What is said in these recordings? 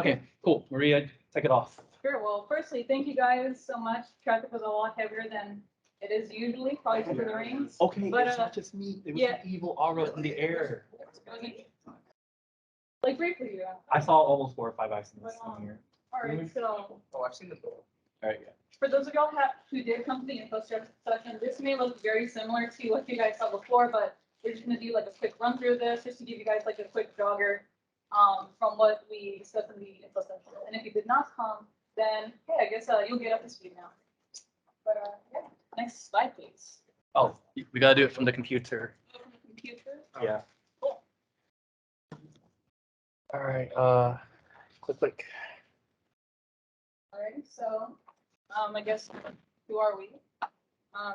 Okay, cool. Maria, take it off. Sure. Well, firstly, thank you guys so much. Traffic was a lot heavier than it is usually, probably due to the rains. Okay, But, it's not just me. It was yeah. an evil aura in the air. Like great for you. I saw almost 4 or 5 accidents But, in here. All right, so Oh, I've seen the photo. All right, yeah. for those of y'all who did come to the info session, this may look very similar to what you guys saw before, but we're just gonna do like a quick run through this, just to give you guys like a quick jogger from what we discussed in the info session. And if you did not come, then hey, I guess you'll get up to speed now. But yeah, next slide, please. Oh, we gotta do it from the computer. From the computer. Yeah. Cool. All right. Click. All right, so I guess who are we?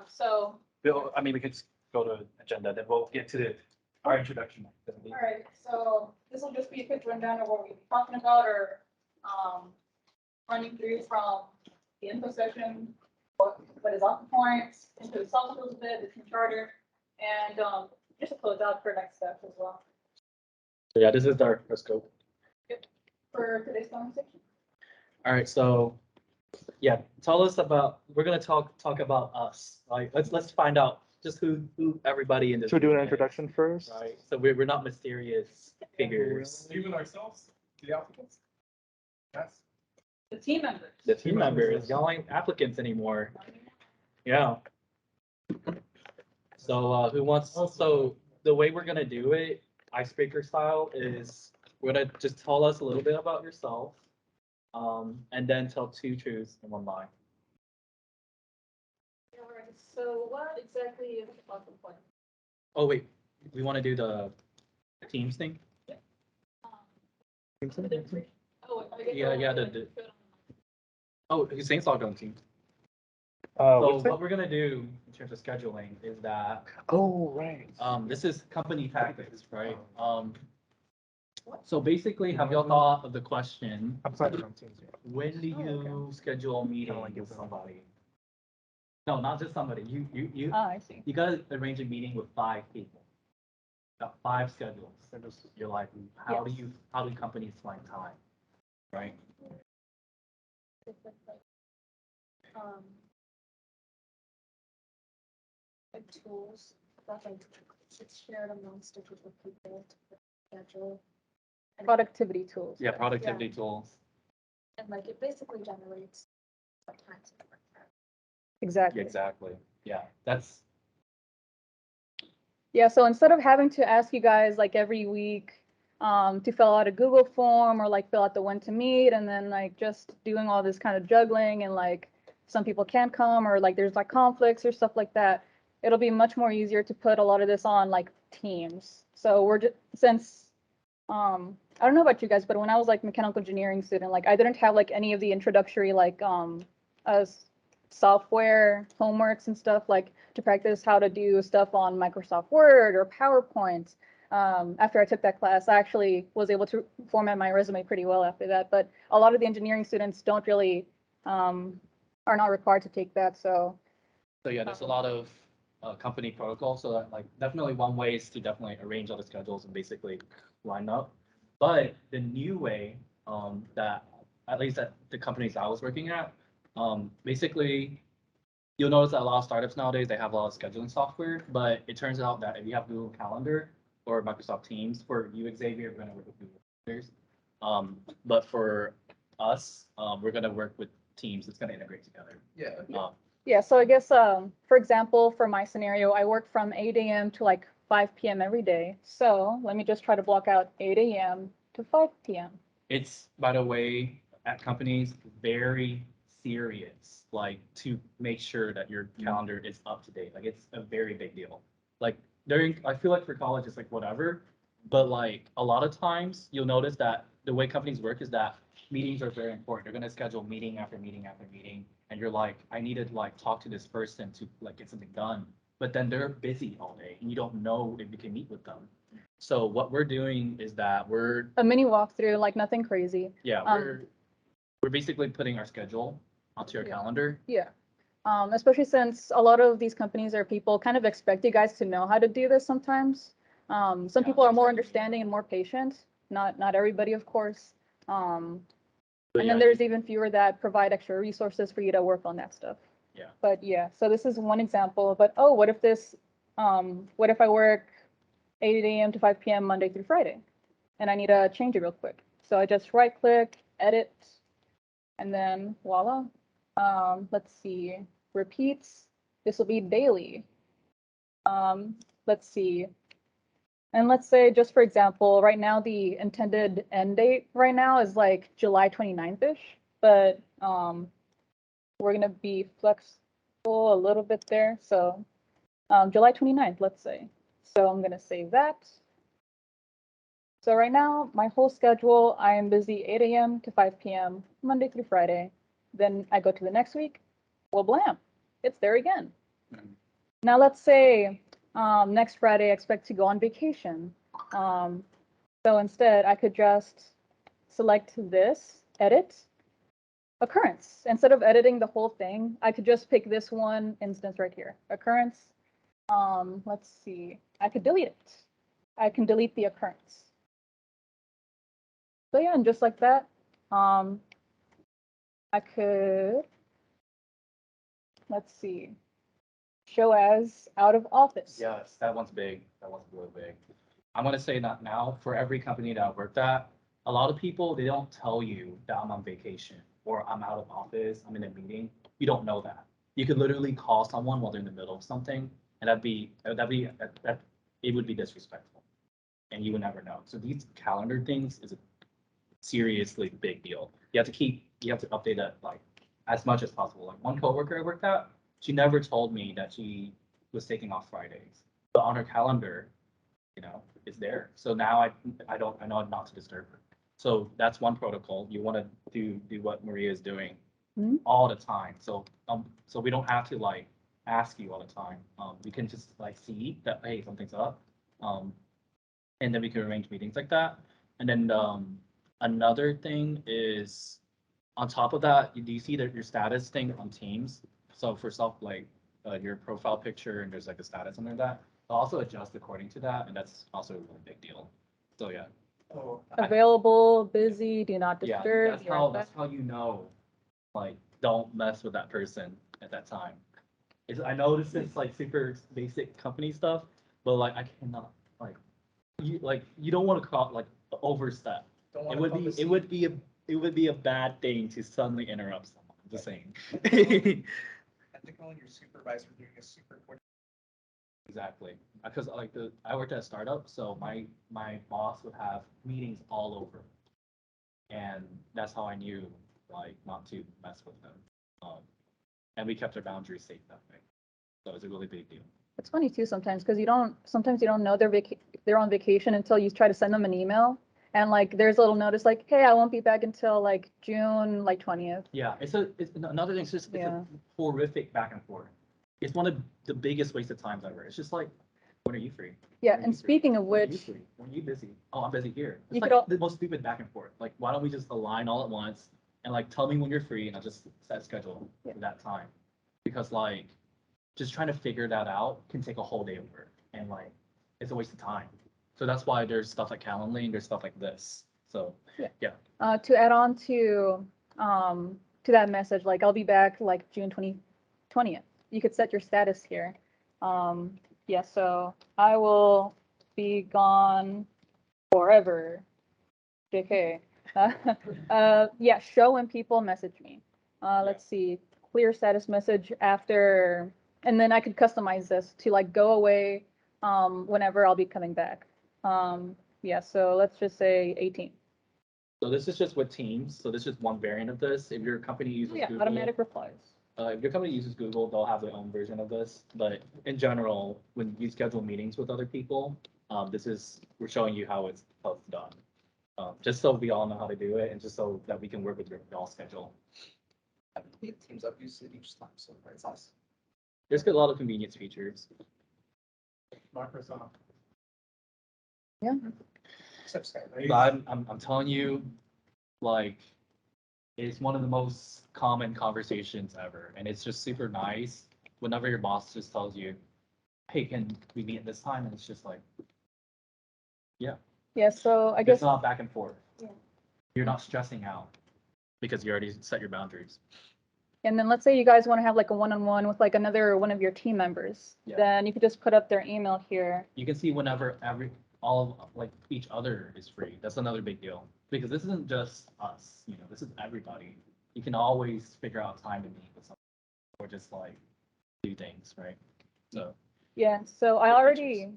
So I mean, we could just go to agenda, then we'll get to our introduction. all right, so this will just be a quick rundown of what we'll be talking about, or running through from the info session, what is off the points, into the soft skills a bit, the team charter, and just to close out for next steps as well. So yeah, this is our scope. For today's conversation. All right, so yeah, tell us about. We're gonna talk about us. Like, let's find out just who everybody in this. Should we do an room is, introduction first? Right. So we're not mysterious figures. Even ourselves, the applicants? Yes. The team members. The team members, y'all ain't applicants anymore. Yeah. So who wants? So the way we're gonna do it, icebreaker style, is we're gonna just tell us a little bit about yourself, and then tell 2 truths and 1 lie. All right, so what exactly is the talking point? Oh wait, we want to do the teams thing. Oh, I guess Yeah, Oh, Saint's logged on team. What's So that? what we're gonna do in terms of scheduling is that Oh, right. this is company tactics, right? So basically, have y'all thought of the question? I'm sorry, on Teams. When do you schedule a meeting like with it's- somebody? No, not just somebody. You I see. you gotta arrange a meeting with 5 people. Got 5 schedules. You're like, how do companies find time? Right? Like tools that like it's shared amongst different people to schedule. And Productivity tools. Yeah, productivity tools. And like it basically generates what times it works at. Exactly. Exactly. Yeah, that's Yeah, so instead of having to ask you guys like every week to fill out a Google form or like fill out the when to meet and then like just doing all this kind of juggling and like some people can't come or like there's like conflicts or stuff like that, it'll be much more easier to put a lot of this on like Teams. So we're just, since I don't know about you guys, but when I was like mechanical engineering student, like I didn't have like any of the introductory like software homeworks and stuff like to practice how to do stuff on Microsoft Word or PowerPoint. After I took that class, I actually was able to format my resume pretty well after that. But a lot of the engineering students don't really are not required to take that. So yeah, there's a lot of company protocols. So that, like definitely one way is to definitely arrange all the schedules and basically line up. But the new way that at least at the companies I was working at, basically you'll notice that a lot of startups nowadays, they have a lot of scheduling software, but it turns out that if you have Google Calendar or Microsoft Teams, for you, Xavier, we're going to work with Google Calendars. But for us, we're going to work with Teams. It's going to integrate together. Yeah. yeah, so I guess for example, for my scenario, I work from 8 a.m. to like 5 p.m. every day. So let me just try to block out 8 a.m. to 5 p.m. It's, by the way, at companies, very serious, like to make sure that your calendar is up to date. Like it's a very big deal. Like I feel like for college it's like whatever, but like a lot of times you'll notice that the way companies work is that meetings are very important. They're gonna schedule meeting after meeting after meeting, and you're like, I need to like talk to this person to like get something done. But then they're busy all day, and you don't know if you can meet with them. So what we're doing is that we're A mini walkthrough, like nothing crazy. yeah we're basically putting our schedule onto your calendar. Yeah. Especially since a lot of these companies or people kind of expect you guys to know how to do this sometimes. Some people are more understanding and more patient. Not everybody, of course. But And yeah, then there's even fewer that provide extra resources for you to work on that stuff. Yeah. But yeah, so this is one example, but oh, what if what if I work 8 a.m. to 5 p.m. Monday through Friday? And I need to change it real quick. So I just right click, edit, and then voila. Let's see, repeats. This will be daily. Let's see. And let's say, just for example, right now the intended end date right now is like July 29th-ish, but we're gonna be flexible a little bit there. So July 29th, let's say. So I'm gonna save that. So right now, my whole schedule, I am busy 8 a.m. to 5 p.m. Monday through Friday. Then I go to the next week. Well, blam, it's there again. Mhm. Now let's say next Friday I expect to go on vacation. So instead, I could just select this, edit, occurrence. Instead of editing the whole thing, I could just pick this one instance right here, occurrence. Let's see, I could delete it. I can delete the occurrence. So yeah, and just like that, I could, let's see, show as out of office. Yes, that one's big. That one's really big. I'm gonna say that now for every company that I've worked at, a lot of people, they don't tell you that I'm on vacation or I'm out of office, I'm in a meeting. You don't know that. You could literally call someone while they're in the middle of something, and it would be disrespectful, and you would never know. So these calendar things is a seriously big deal. You have to update that like as much as possible. Like one coworker I worked at, she never told me that she was taking off Fridays, but on her calendar, it's there. So now I know not to disturb her. So that's one protocol. You want to do what Maria is doing Mhm. all the time. So we don't have to like ask you all the time. We can just like see that hey something's up, and then we can arrange meetings like that. And then another thing is on top of that, do you see that your status thing on Teams? So for self like your profile picture and there's like a status under that. I'll also adjust according to that, and that's also a really big deal. So yeah, Oh, Available, busy, do not yeah, disturb. that's you're how at that's that. how you know, like don't mess with that person at that time. I know this is like super basic company stuff, but like I cannot you don't want to call like overstep. don't It want would to be it would be a it would be a bad thing to suddenly interrupt someone. I'm just saying. I think calling your supervisor doing a super quick. Exactly, because like I worked at a startup, so my boss would have meetings all over, and that's how I knew like not to mess with them. And we kept our boundaries safe that way. So it's a really big deal. It's funny too sometimes because sometimes you don't know they're on vacation until you try to send them an email. And like there's a little notice like, hey, I won't be back until like June like 20th. Yeah, it's another thing. It's Yeah. a horrific back and forth. It's one of the biggest waste of times ever. It's just like, when are you free? Yeah, When are and you free? speaking of When are you which, free? When are you busy? Oh, I'm busy here. It's You like could al- the most stupid back and forth. Like, why don't we just align all at once and like tell me when you're free and I'll just set a schedule Yeah. for that time. Because like just trying to figure that out can take a whole day over and like it's a waste of time. So that's why there's stuff like Calendly and there's stuff like this. So to add on to that message, like I'll be back like June 20th. You could set your status here. Yeah, so I will be gone forever. JK. Yeah, show when people message me. Let's see, clear status message after, and then I could customize this to like go away whenever I'll be coming back. Yeah, so let's just say 18. So this is just with Teams. So this is one variant of this. If your company uses Yeah, Google, automatic replies. if your company uses Google, they'll have their own version of this. But in general, when you schedule meetings with other people, we're showing you how it's done. Just so we all know how to do it, and just so that we can work with your y'all schedule. I believe Teams I've used it each time, so it's nice. There's a lot of convenience features. Microsoft. Yeah. Except Skype. But I'm telling you, like, it's one of the most common conversations ever, and it's just super nice whenever your boss just tells you, "Hey, can we meet at this time?" And it's just like, Yeah, so I guess it's not back and forth. Yeah. You're not stressing out because you already set your boundaries. And then let's say you guys want to have like a one-on-one with like another one of your team members. Yeah. Then you could just put up their email here. You can see whenever all of like each other is free. That's another big deal because this isn't just us. You know, this is everybody. You can always figure out time to meet with someone or just like do things, right? So Yeah, so I Good already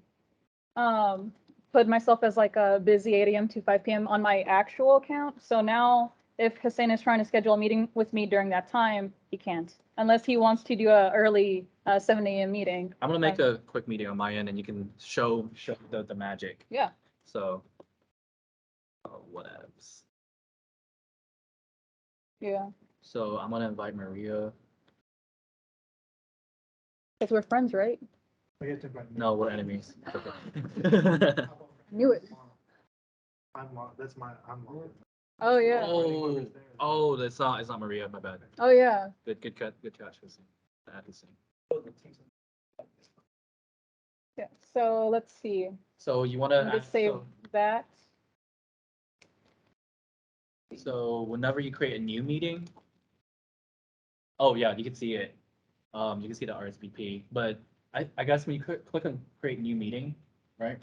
put myself as like a busy 8 a.m. to 5 p.m. on my actual account. So now if Hussein is trying to schedule a meeting with me during that time, he can't, unless he wants to do a early 7 a.m. meeting. I'm gonna make a quick meeting on my end, and you can show the magic. Yeah. So, whatevs. Yeah, So I'm gonna invite Maria. because we're friends, right? We have to invite me. No, we're enemies. Okay. Knew it. I'm on, that's my, I'm on. Oh, yeah. Oh, it's not Maria. My bad. Oh, yeah. Good catch, Hussein. Bad Hussein. Yeah, so let's see. So you wanna Let me just save that. so whenever you create a new meeting. Oh yeah, you can see it. You can see the RSVP, but I guess when you click on create new meeting, right?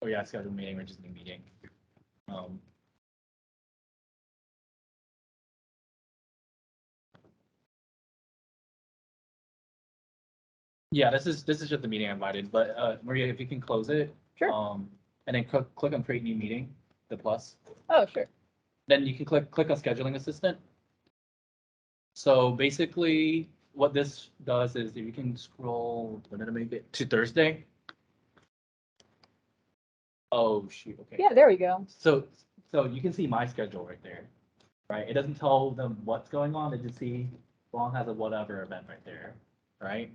Oh yeah, schedule meeting or just new meeting. Yeah, this is just the meeting I invited, but Maria, if you can close it. Sure. And then click on create new meeting, the plus. Oh, sure. Then you can click on scheduling assistant. So basically, what this does is if you can scroll, when did I make it to Thursday? Oh shoot, okay. Yeah, there we go. So you can see my schedule right there, right? It doesn't tell them what's going on. It just see Long has a whatever event right there, right?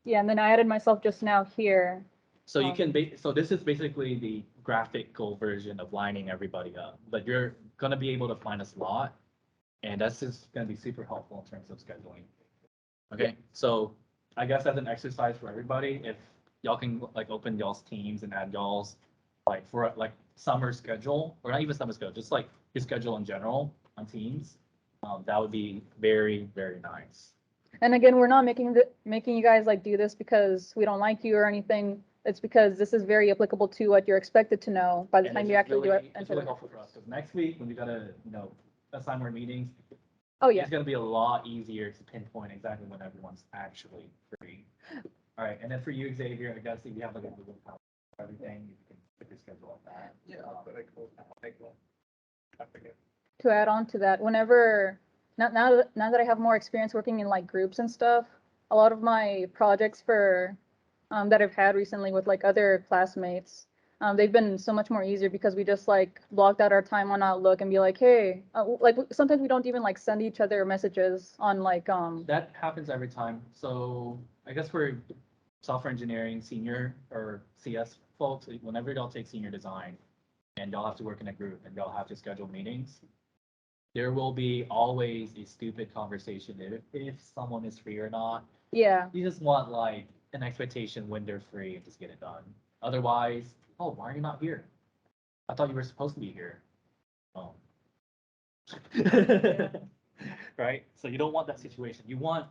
Yeah, and then I added myself just now here. So you can so this is basically the graphical version of lining everybody up, but you're gonna be able to find a slot, and that's just gonna be super helpful in terms of scheduling. Okay, so I guess as an exercise for everybody, if y'all can like open y'all's teams and add y'all's like for like summer schedule, or not even summer schedule, just like your schedule in general on Teams, that would be very, very nice. And again, we're not making you guys like do this because we don't like you or anything. It's because this is very applicable to what you're expected to know by the And time it's you actually do it. It's enter really the helpful for us, because next week, when we gotta, assign our meetings, Oh, yeah. it's gonna be a lot easier to pinpoint exactly when everyone's actually free. All right, and then for you, Xavier, I guess if you have like a Google Calendar, everything, you can put your schedule like that. Yeah, but I forget. To add on to that, whenever now that I have more experience working in like groups and stuff, a lot of my projects for that I've had recently with like other classmates, they've been so much more easier because we just like blocked out our time on Outlook and be like, hey, like sometimes we don't even like send each other messages on like That happens every time. So I guess for software engineering senior or CS folks, whenever y'all take senior design and y'all have to work in a group and y'all have to schedule meetings, there will be always a stupid conversation if someone is free or not. yeah. You just want like an expectation when they're free and just get it done. Otherwise, oh, why are you not here? I thought you were supposed to be here. Oh. Right? So you don't want that situation. You want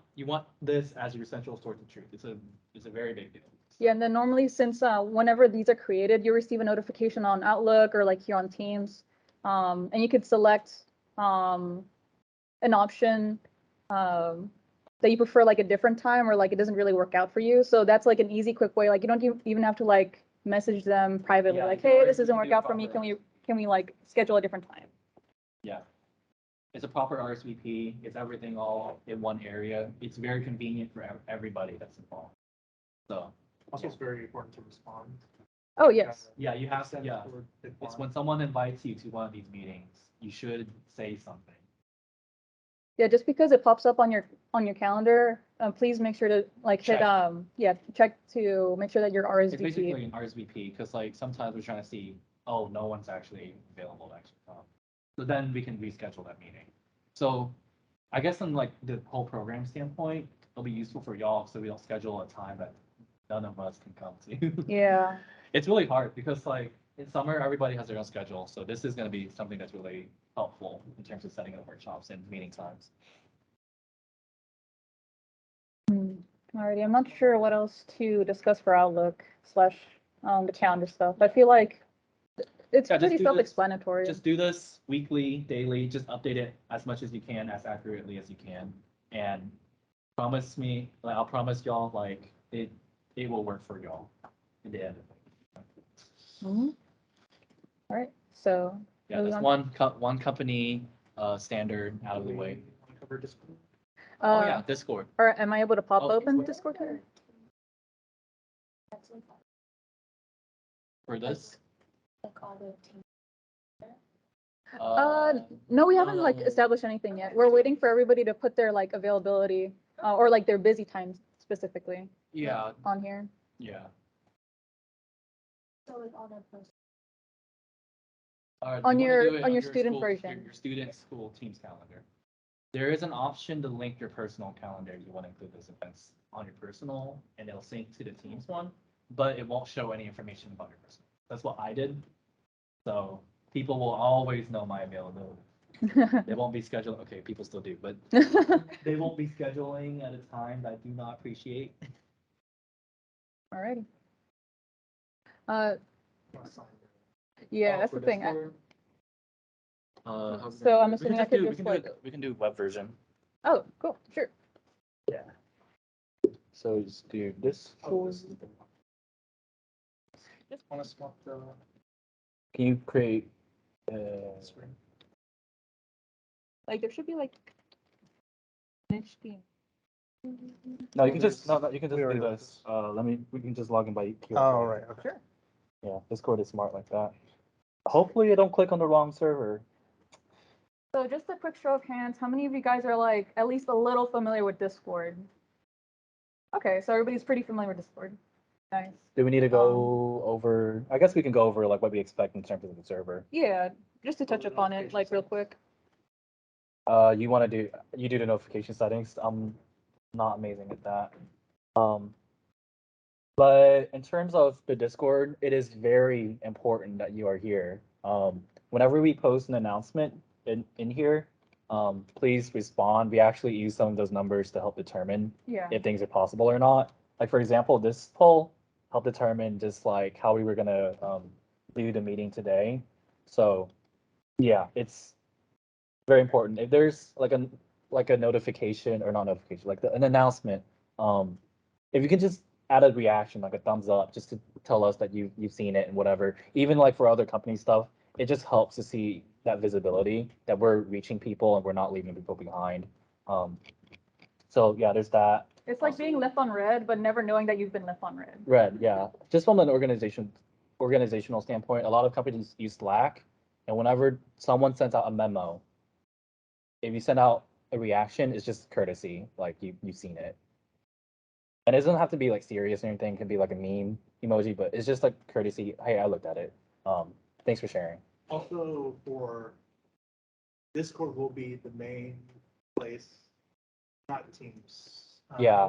this as your central source of truth. It's a very big deal. Yeah, and then normally since whenever these are created, you receive a notification on Outlook or like here on Teams, and you could select an option that you prefer like a different time or like it doesn't really work out for you. So that's like an easy, quick way. Like you don't even have to like message them privately, Yeah, like, you hey, can this doesn't already work out for do me. proper Can we like schedule a different time? Yeah. It's a proper RSVP. It's everything all in one area. It's very convenient for everybody that's involved. So. Also, it's very important to respond. Oh, yes. Yeah, you have to, yeah. It's when someone invites you to one of these meetings, you should say something. Yeah, just because it pops up on your calendar, please make sure to like hit Check. check to make sure that you're It's RSVP. basically an RSVP, because like sometimes we're trying to see, oh, no one's actually available to actually come. So then we can reschedule that meeting. So I guess in like the whole program standpoint, it'll be useful for y'all, so we don't schedule a time that none of us can come to. Yeah. It's really hard because like in summer, everybody has their own schedule, so this is gonna be something that's really helpful in terms of setting up workshops and meeting times. Alrighty, I'm not sure what else to discuss for Outlook slash the calendar stuff. I feel like it's Yeah, just pretty do this- self-explanatory. Just do this weekly, daily, just update it as much as you can, as accurately as you can. And promise me, like, I'll promise y'all, like, it will work for y'all in the end. Mhm. All right, so Yeah, moving that's on. one company, standard out of the way. Wanna cover Discord? Oh, yeah, Uh, Discord. or am I able to pop Oh, open what- Discord here? That's like, For this. like all the team. No, we haven't like no. established anything yet. We're waiting for everybody to put their like availability or like their busy times specifically Yeah, on here. yeah. So like on a post. On You wanna your- do it on your student school- version. Your student school team's calendar. There is an option to link your personal calendar if you want to include those events on your personal, and it'll sync to the team's one, but it won't show any information about your personal. That's what I did. So people will always know my availability. They won't be scheduling, okay, people still do, but they won't be scheduling at a time that I do not appreciate. Alrighty. Wanna sign Yeah, Oh, that's for the thing. Discord? How we So gonna I'm do it? assuming I could just, we can do like- it- We can do web version. Oh, cool, sure. So you just do this. Oh, this is the- Wanna swap the Can you create, screen? Like there should be like an HTML. no, you can There's- just, no, you can just we do already went this. We can just log in by QR. Oh, code. right, okay. Sure. Yeah, Discord is smart like that. Hopefully you don't click on the wrong server. So just a quick show of hands, how many of you guys are like at least a little familiar with Discord? Okay, so everybody's pretty familiar with Discord. Nice. Do we need to go over, I guess we can go over like what we expect in terms of the server. Yeah, just to touch the upon it notification like real settings. quick. You do the notification settings. I'm not amazing at that. But in terms of the Discord, it is very important that you are here. Whenever we post an announcement in here, please respond. We actually use some of those numbers to help determine Yeah. if things are possible or not. Like for example, this poll helped determine just like how we were gonna do the meeting today. So yeah, it's very important. If there's like a notification or not notification, like an announcement, if you can just add a reaction, like a thumbs up, just to tell us that you've seen it and whatever. Even like for other company stuff, it just helps to see that visibility that we're reaching people and we're not leaving people behind. So yeah, there's that. It's like being left on red, but never knowing that you've been left on red. Red, yeah. Just from an organizational standpoint, a lot of companies use Slack, and whenever someone sends out a memo, if you send out a reaction, it's just courtesy, like you've seen it. And it doesn't have to be like serious or anything. It can be like a meme emoji, but it's just like courtesy. Hey, I looked at it. Thanks for sharing. Also, for Discord will be the main place, not Teams. Yeah.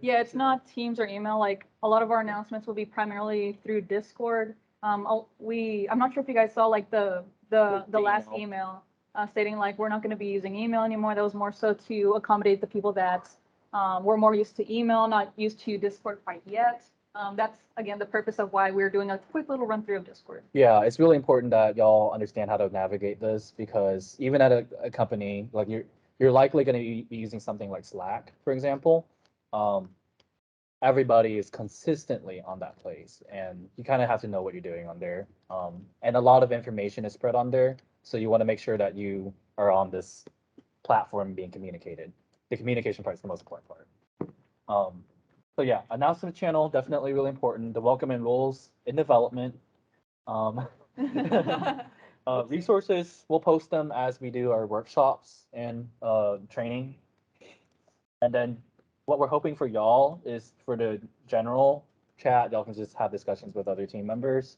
Yeah, it's not Teams or email. Like a lot of our announcements will be primarily through Discord. I'm not sure if you guys saw like the last email stating like we're not going to be using email anymore. That was more so to accommodate the people that we're more used to email, not used to Discord quite yet. That's again the purpose of why we're doing a quick little run through of Discord. Yeah, it's really important that y'all understand how to navigate this because even at a company, like you're likely going to be using something like Slack, for example. Everybody is consistently on that place, and you kind of have to know what you're doing on there. And a lot of information is spread on there, so you want to make sure that you are on this platform being communicated. The communication part is the most important part. So yeah, announcement channel, definitely really important. The welcome and roles in development. Resources, we'll post them as we do our workshops and training. And then what we're hoping for y'all is for the general chat, y'all can just have discussions with other team members.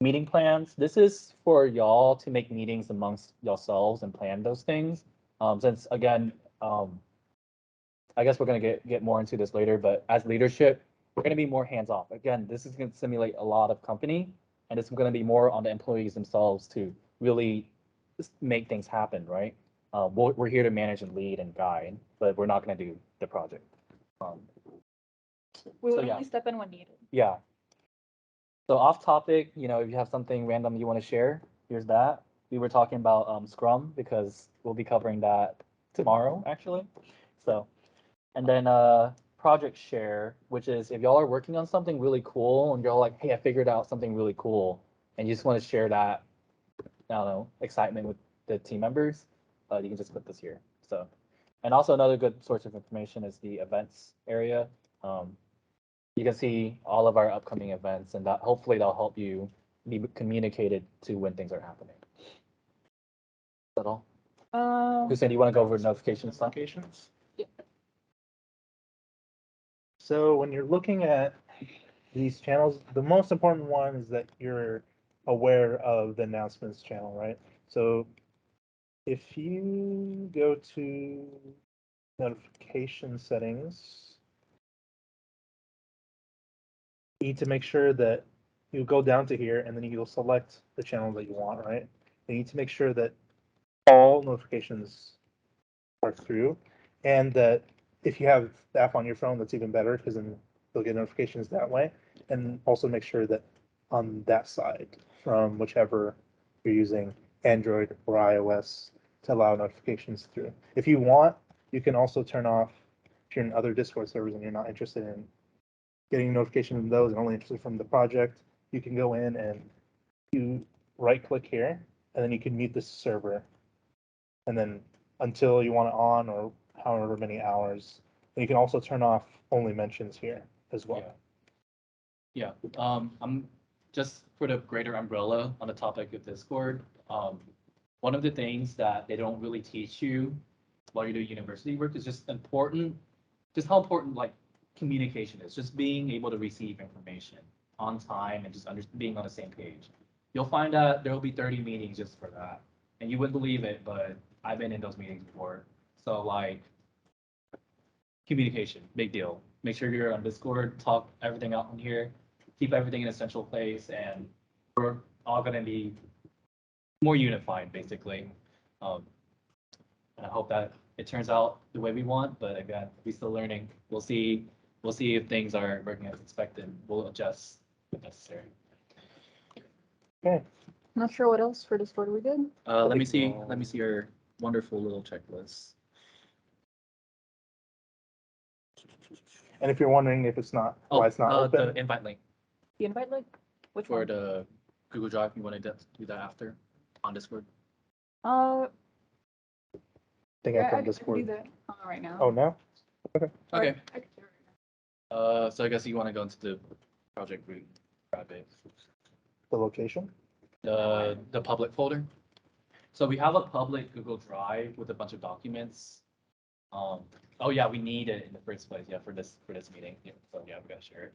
Meeting plans, this is for y'all to make meetings amongst yourselves and plan those things. Since again, I guess we're gonna get more into this later, but as leadership, we're gonna be more hands-off. Again, this is gonna simulate a lot of company, and it's going to be more on the employees themselves to really make things happen, right? We're here to manage and lead and guide, but we're not going to do the project. We would So, yeah. only step in when needed. Yeah. So off topic, if you have something random you want to share, here's that. We were talking about Scrum because we'll be covering that tomorrow, actually. So, and then project share, which is if y'all are working on something really cool and y'all like, hey, I figured out something really cool, and you just want to share that, I don't know, excitement with the team members, you can just put this here. So, and also another good source of information is the events area. You can see all of our upcoming events, and that hopefully that'll help you be communicated to when things are happening. Is that all? Hussein, do you want to go over notifications? Notifications? Yeah. So when you're looking at these channels, the most important one is that you're aware of the announcements channel, right? So if you go to notification settings, you need to make sure that you go down to here and then you'll select the channel that you want, right? You need to make sure that all notifications are through, and that if you have the app on your phone, that's even better because then you'll get notifications that way. And also make sure that on that side, from whichever you're using, Android or iOS, to allow notifications through. If you want, you can also turn off, if you're in other Discord servers and you're not interested in getting notifications from those and only interested from the project, you can go in and you right click here, and then you can mute this server. And then until you want it on, or however many hours. And you can also turn off only mentions here as well. Yeah. I'm just for the greater umbrella on the topic of Discord. One of the things that they don't really teach you while you're doing university work is just how important like communication is. Just being able to receive information on time and just being on the same page. You'll find that there will be 30 meetings just for that, and you wouldn't believe it, but I've been in those meetings before. So like communication, big deal. Make sure you're on Discord, talk everything out in here, keep everything in a central place, and we're all gonna be more unified, basically. And I hope that it turns out the way we want, but again, we're still learning. We'll see if things are working as expected. We'll adjust if necessary. Okay. Not sure what else for Discord we did. Let me see your wonderful little checklist. And if you're wondering if it's not, why it's not open, The invite link The invite link? Which for one? the Google Drive. You want to do that after on Discord? Uh, I think yeah, I I put can do Discord. that right now. Oh, no? Okay. I can do it right now. So I guess you want to go into the project root private, The location? the public folder. So we have a public Google Drive with a bunch of documents. Oh yeah, we need it in the first place. Yeah, for this meeting. Yeah, so yeah, we gotta share it.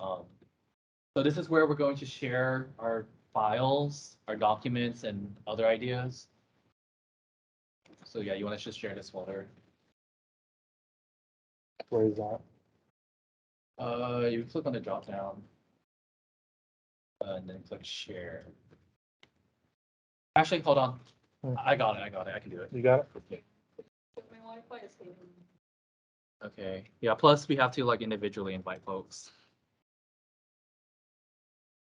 So this is where we're going to share our files, our documents, and other ideas. So yeah, you want to just share this folder. Where is that? You click on the drop down, and then click share. Actually, hold on. I got it. I can do it. You got it? My Wi-Fi is stable. Okay. Yeah. Plus, we have to like individually invite folks,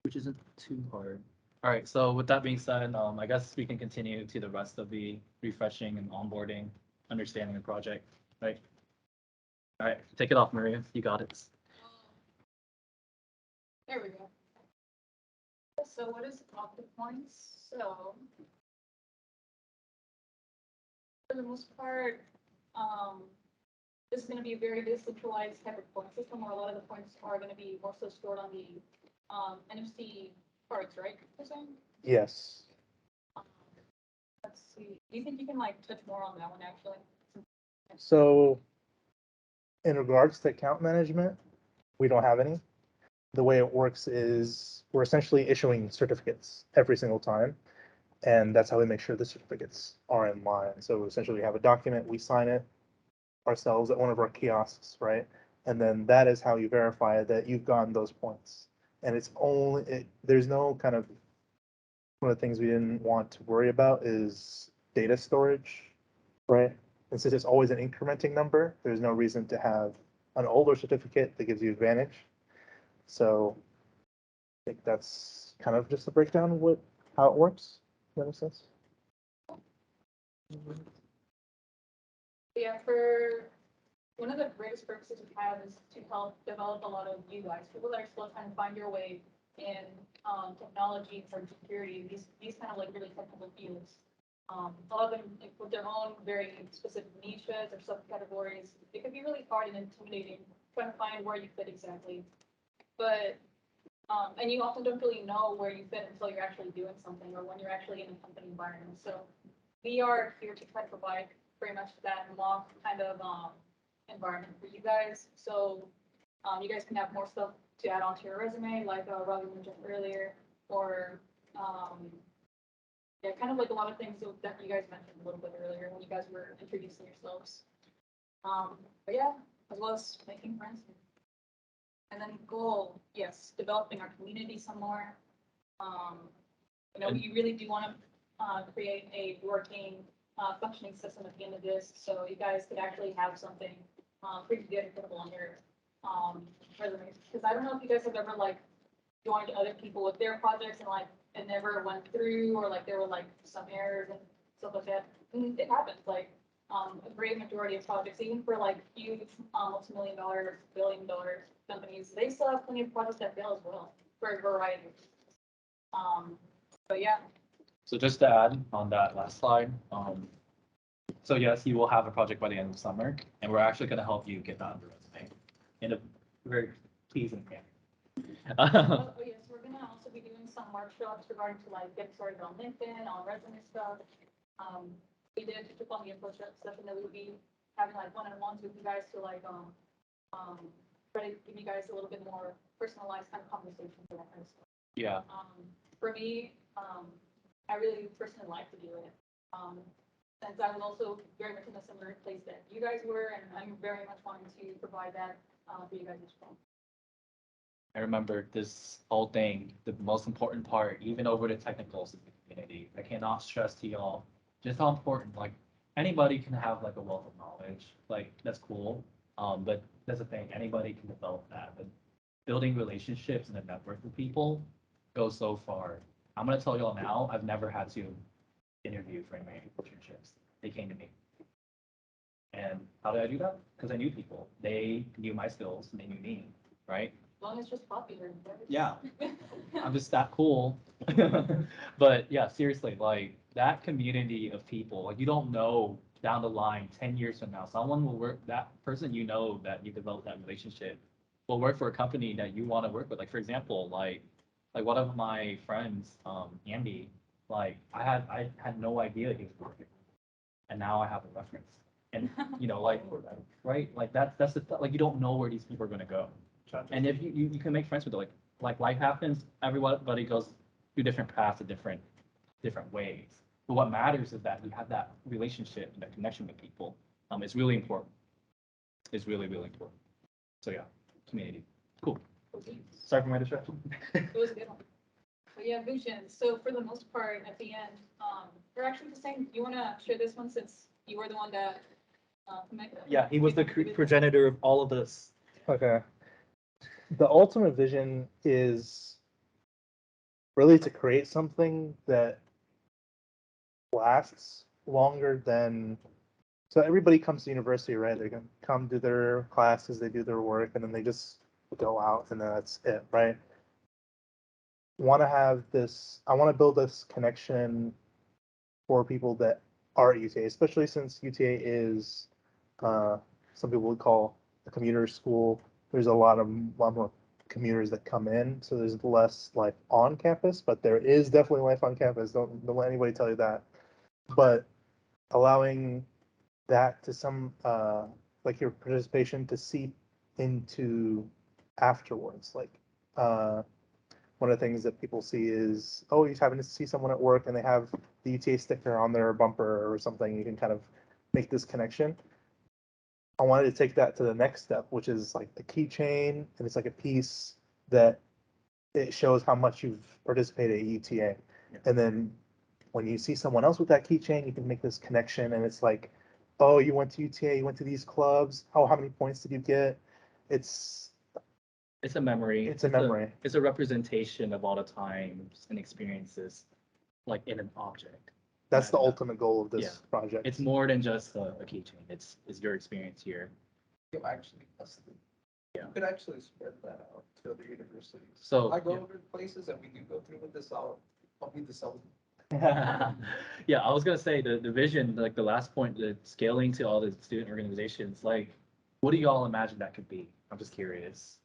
which isn't too hard. All right. So with that being said, I guess we can continue to the rest of the refreshing and onboarding, understanding the project. Right. All right. Take it off, Maria. You got it. There we go. So what is object points? So for the most part, this is going to be a very decentralized type of point system where a lot of the points are going to be more so stored on the NFC cards, right? Yes. Let's see. Do you think you can like touch more on that one actually? So in regards to account management, we don't have any. The way it works is we're essentially issuing certificates every single time. And that's how we make sure the certificates are in line. So essentially we have a document, we sign it ourselves at one of our kiosks, right? And then that is how you verify that you've gotten those points. and it's only, there's no kind of, one of the things we didn't want to worry about is data storage, right? And since it's always an incrementing number, there's no reason to have an older certificate that gives you advantage. So I think that's kind of just a breakdown of how it works. Does that make sense? Yeah, for one of the greatest purposes we have is to help develop a lot of you guys, people that are still trying to find your way in technology, cybersecurity, these kind of like really technical fields. A lot of them like, with their own very specific niches or subcategories. It can be really hard and intimidating trying to find where you fit exactly. But and you often don't really know where you fit until you're actually doing something or when you're actually in a company environment. So we are here to try to provide very much that mock kind of environment for you guys. So you guys can have more stuff to add onto your resume, like Robbie mentioned earlier, or yeah, kind of like a lot of things that you guys mentioned a little bit earlier when you guys were introducing yourselves. But yeah, as well as making friends. And then goal, yes, developing our community some more. You know, we really do want to create a working, functioning system at the end of this, so you guys could actually have something pretty good and putable on your resumes. Because I don't know if you guys have ever like joined other people with their projects and like it never went through, or like there were like some errors and stuff like that. And it happens. Like a great majority of projects, even for like huge, multi-million-dollar, billion-dollar companies, they still have plenty of projects that fail as well for a variety. But yeah. So just to add on that last slide, so yes, you will have a project by the end of summer, and we're actually going to help you get that on the resume in a very pleasing manner. Oh yes, we're gonna also be doing some workshops regarding to like getting started on LinkedIn, on resume stuff. We did touch upon the approach session that we would be having like one-on-ones with you guys to like try to give you guys a little bit more personalized kind of conversations and that kind of stuff. Yeah. For me, I really personally like to do it. Since I was also very much in a similar place that you guys were, and I'm very much wanting to provide that for you guys as well. I remember this whole thing, the most important part, even over the technicals of the community. I cannot stress to y'all just how important, like anybody can have like a wealth of knowledge, like that's cool. But that's the thing, anybody can develop that. But building relationships and a network with people goes so far. I'm gonna tell y'all now, I've never had to interview for any internships. They came to me. And how did I do that? Because I knew people. They knew my skills and they knew me, right? As long as it's just popular. Yeah. I'm just that cool. But yeah, seriously, like that community of people, like you don't know down the line, 10 years from now, someone will work, that person you know that you develop that relationship will work for a company that you want to work with. Like for example, like one of my friends, Andy, like I had no idea he was working. And now I have a reference. And you know, like right, like that's the like you don't know where these people are gonna go. And if you can make friends with it, like life happens, everybody goes through different paths, different ways. But what matters is that you have that relationship, that connection with people. It's really important. It's really, really important. So yeah, community. Cool. Sorry for my distraction. It was a good one. But yeah, vision. So for the most part, at the end, we're actually just saying, you want to share this one since you were the one that Yeah, he was the progenitor of all of this. Okay. The ultimate vision is really to create something that lasts longer than, so everybody comes to university, right? They're gonna come do their classes, they do their work, and then they just go out and then that's it, right? Want to have this, I want to build this connection for people that are at UTA, especially since UTA is some people would call a commuter school. There's a lot more commuters that come in, so there's less life on campus, but there is definitely life on campus. Don't let anybody tell you that. But allowing that to some like your participation to seep into afterwards, like one of the things that people see is, oh, you happen to see someone at work and they have the UTA sticker on their bumper or something. You can kind of make this connection. I wanted to take that to the next step, which is like the keychain, and it's like a piece that it shows how much you've participated at UTA. Yeah. And then when you see someone else with that keychain, you can make this connection and it's like, oh, you went to UTA, you went to these clubs. Oh, how many points did you get? It's It's a memory. It's a memory. It's a representation of all the times and experiences, like in an object. that's the And, ultimate goal of this yeah. project. It's more than just a keychain. It's your experience here. You actually, Yeah. you could actually spread that out to other universities. So I go over places and we do go through with this, I'll be the salesman. yeah, I was gonna say the vision, like the last point, the scaling to all the student organizations, like what do y'all imagine that could be? I'm just curious.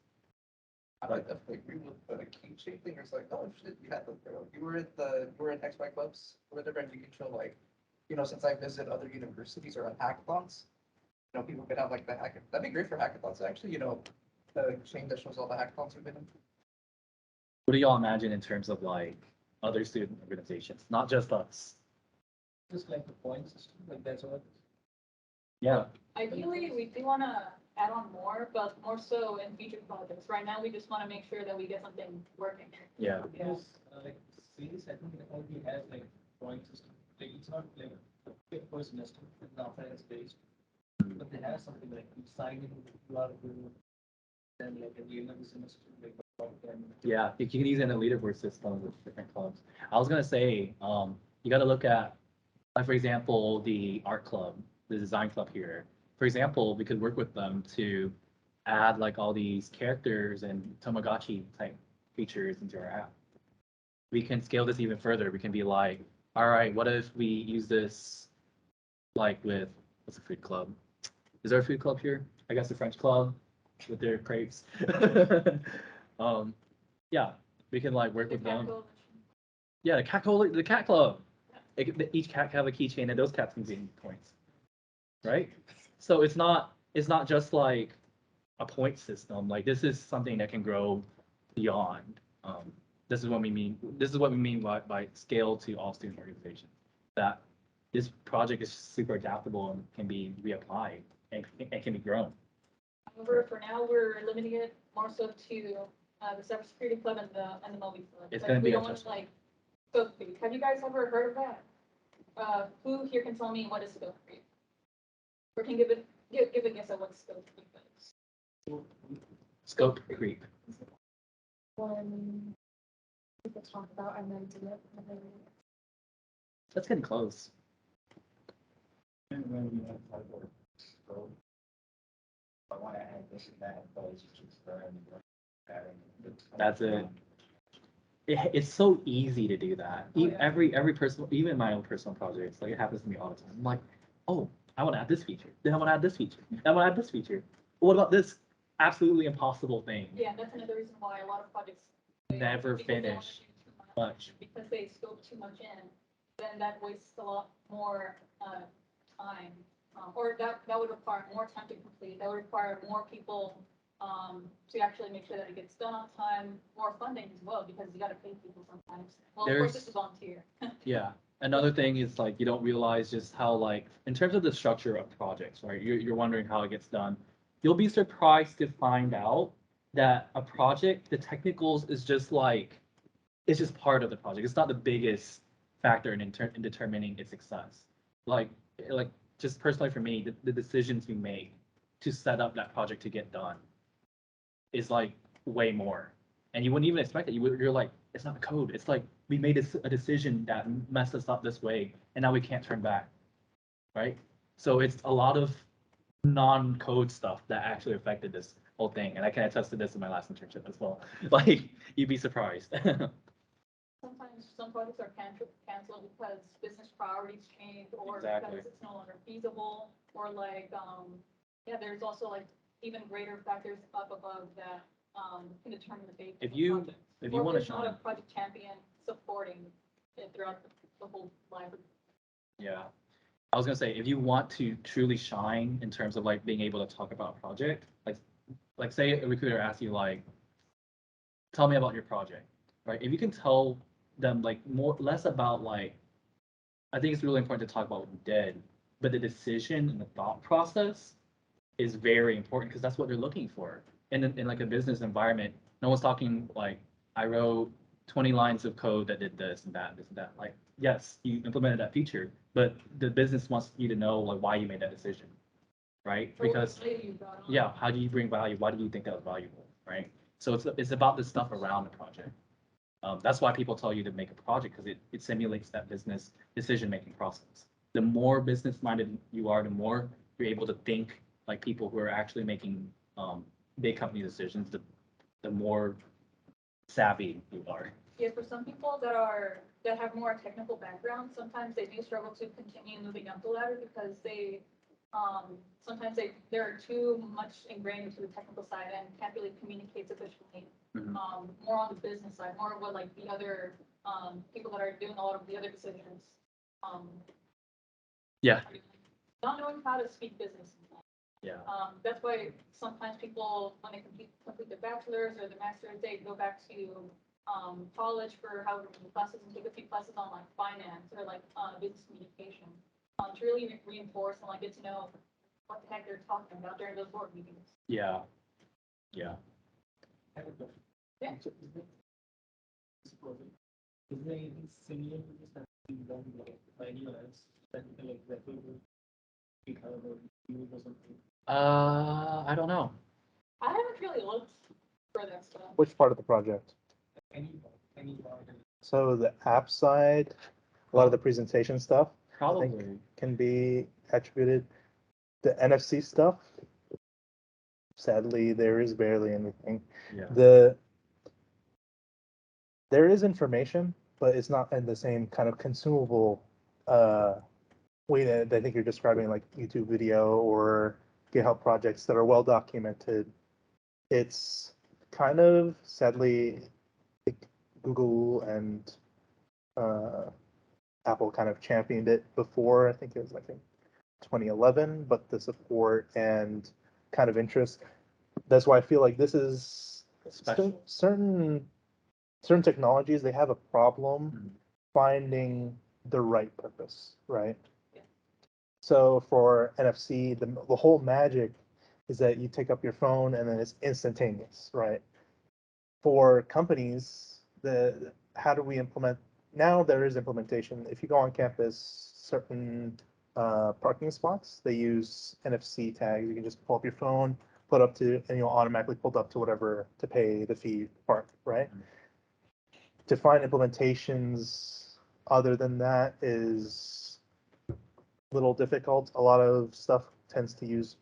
I like the agree with the keychain thing. It's like, oh shit, you had the, you were in XY clubs or whatever, and you can show like, since I visit other universities or at hackathons, people could have like the hack. That'd be great for hackathons, actually. The chain that shows all the hackathons you've been in. What do y'all imagine in terms of like other student organizations, not just us? Just like the point system, like that's what. Yeah, Ideally, we do want to add on more, but more so in future projects. Right now, we just want to make sure that we get something working. yeah. Because like series, I think it already has like point system. Like it's not like a per semester, it's not finance based. But they have something like you sign in, you are good. Then like at the end of the semester, like then Yeah, you can use it in a leaderboard system with different clubs. I was gonna say, you gotta look at, like, for example, the art club, the design club here. For example, we could work with them to add like all these characters and Tamagotchi type features into our app. We can scale this even further. We can be like, all right, what if we use this like with, what's a food club? Is there a food club here? I guess the French club with their crepes. Yeah, we can like work The with them. Catco- Yeah, the cat club. Each cat can have a keychain, and those cats can gain points, right? So it's not just like a point system. Like this is something that can grow beyond. This is what we mean. This is what we mean by scale to all student organizations. That this project is super adaptable and can be reapplied and can be grown. However, for now, we're limiting it more so to the cybersecurity club and the movie club. It's Like, gonna we be don't want to interesting. like scope creep. Have you guys ever heard of that? Who here can tell me what is scope creep? Or can give a guess at what scope creep is? Scope creep. When people talk about and then do it, and then That's getting close. and when you have like work, so I want to add this and that, but it's just adding. That's it. It's so easy to do that. Oh, yeah. Every personal, even my own personal projects, like it happens to me all the time. I'm like, oh, I want to add this feature. Then I want to add this feature. Then I want to add this feature. What about this absolutely impossible thing? Yeah, that's another reason why a lot of projects fail, Never because they wanna finish do too much. Because they scope too much in, then that wastes a lot more time. Or that would require more time to complete. That would require more people to actually make sure that it gets done on time. More funding as well, because you got to pay people sometimes. Well, of course, this is volunteer. Yeah. Another thing is like you don't realize just how like in terms of the structure of projects, right? You're wondering how it gets done. You'll be surprised to find out that a project, the technicals is just like it's just part of the project. It's not the biggest factor in determining its success. Like like just personally for me, the decisions you make to set up that project to get done is like way more. And you wouldn't even expect it. You're like, it's not the code. It's like we made a decision that messed us up this way, and now we can't turn back, right? So it's a lot of non-code stuff that actually affected this whole thing, and I can attest to this in my last internship as well. Like you'd be surprised. Sometimes some projects are canceled because business priorities change, or Exactly. because it's no longer feasible, or like, yeah, there's also like even greater factors up above that can determine the fate of If a you project. if Or you want to there's not a shine, project champion supporting it throughout the whole life. yeah. I was gonna say if you want to truly shine in terms of like being able to talk about a project, like say a recruiter asks you like, tell me about your project, right? If you can tell them like less about like, I think it's really important to talk about what you did, but the decision and the thought process is very important because that's what they're looking for. In like a business environment, no one's talking like I wrote 20 lines of code that did this and that, this and that. Like, yes, you implemented that feature, but the business wants you to know like why you made that decision, right? Or what Because value you brought on. yeah, how do you bring value? Why do you think that was valuable, right? So it's about the stuff around the project. That's why people tell you to make a project because it simulates that business decision-making process. The more business-minded you are, the more you're able to think like people who are actually making big company decisions, the more savvy you are. Yeah, for some people that have more technical background, sometimes they do struggle to continue moving up the ladder because sometimes they're too much ingrained into the technical side and can't really communicate sufficiently. Mhm. More on the business side, more of what like the other, people that are doing a lot of the other decisions. Um, Yeah. Not knowing how to speak business. Yeah. That's why sometimes people, when they complete their bachelor's or their master's, they go back to, college for however many classes and take a few classes on like finance or like, business communication. To really reinforce and like get to know what the heck they're talking about during those board meetings. Yeah. Yeah. I have a question. Yeah. So is there anything similar to this that being done like by anyone else? Like that we will speak out about you or something? I don't know. I haven't really looked for that stuff. Which part of the project? Any part of So the app side, a lot of the presentation stuff Probably. can be attributed. The NFC stuff, sadly, there is barely anything. Yeah. There is information, but it's not in the same kind of consumable way that I think you're describing, like YouTube video or GitHub projects that are well documented. It's kind of sadly like Google and Apple kind of championed it before. I think it was like in 2011, but the support and kind of interest. That's why I feel like this is Special. certain technologies, they have a problem Mhm. finding the right purpose, right? Yeah. So for NFC, the whole magic is that you take up your phone and then it's instantaneous, right? For companies, how do we implement? Now there is implementation. If you go on campus, certain parking spots, they use NFC tags. You can just pull up your phone, put up to, and you'll automatically pull up to whatever to pay the fee park, right? Mhm. To find implementations other than that is a little difficult. A lot of stuff tends to use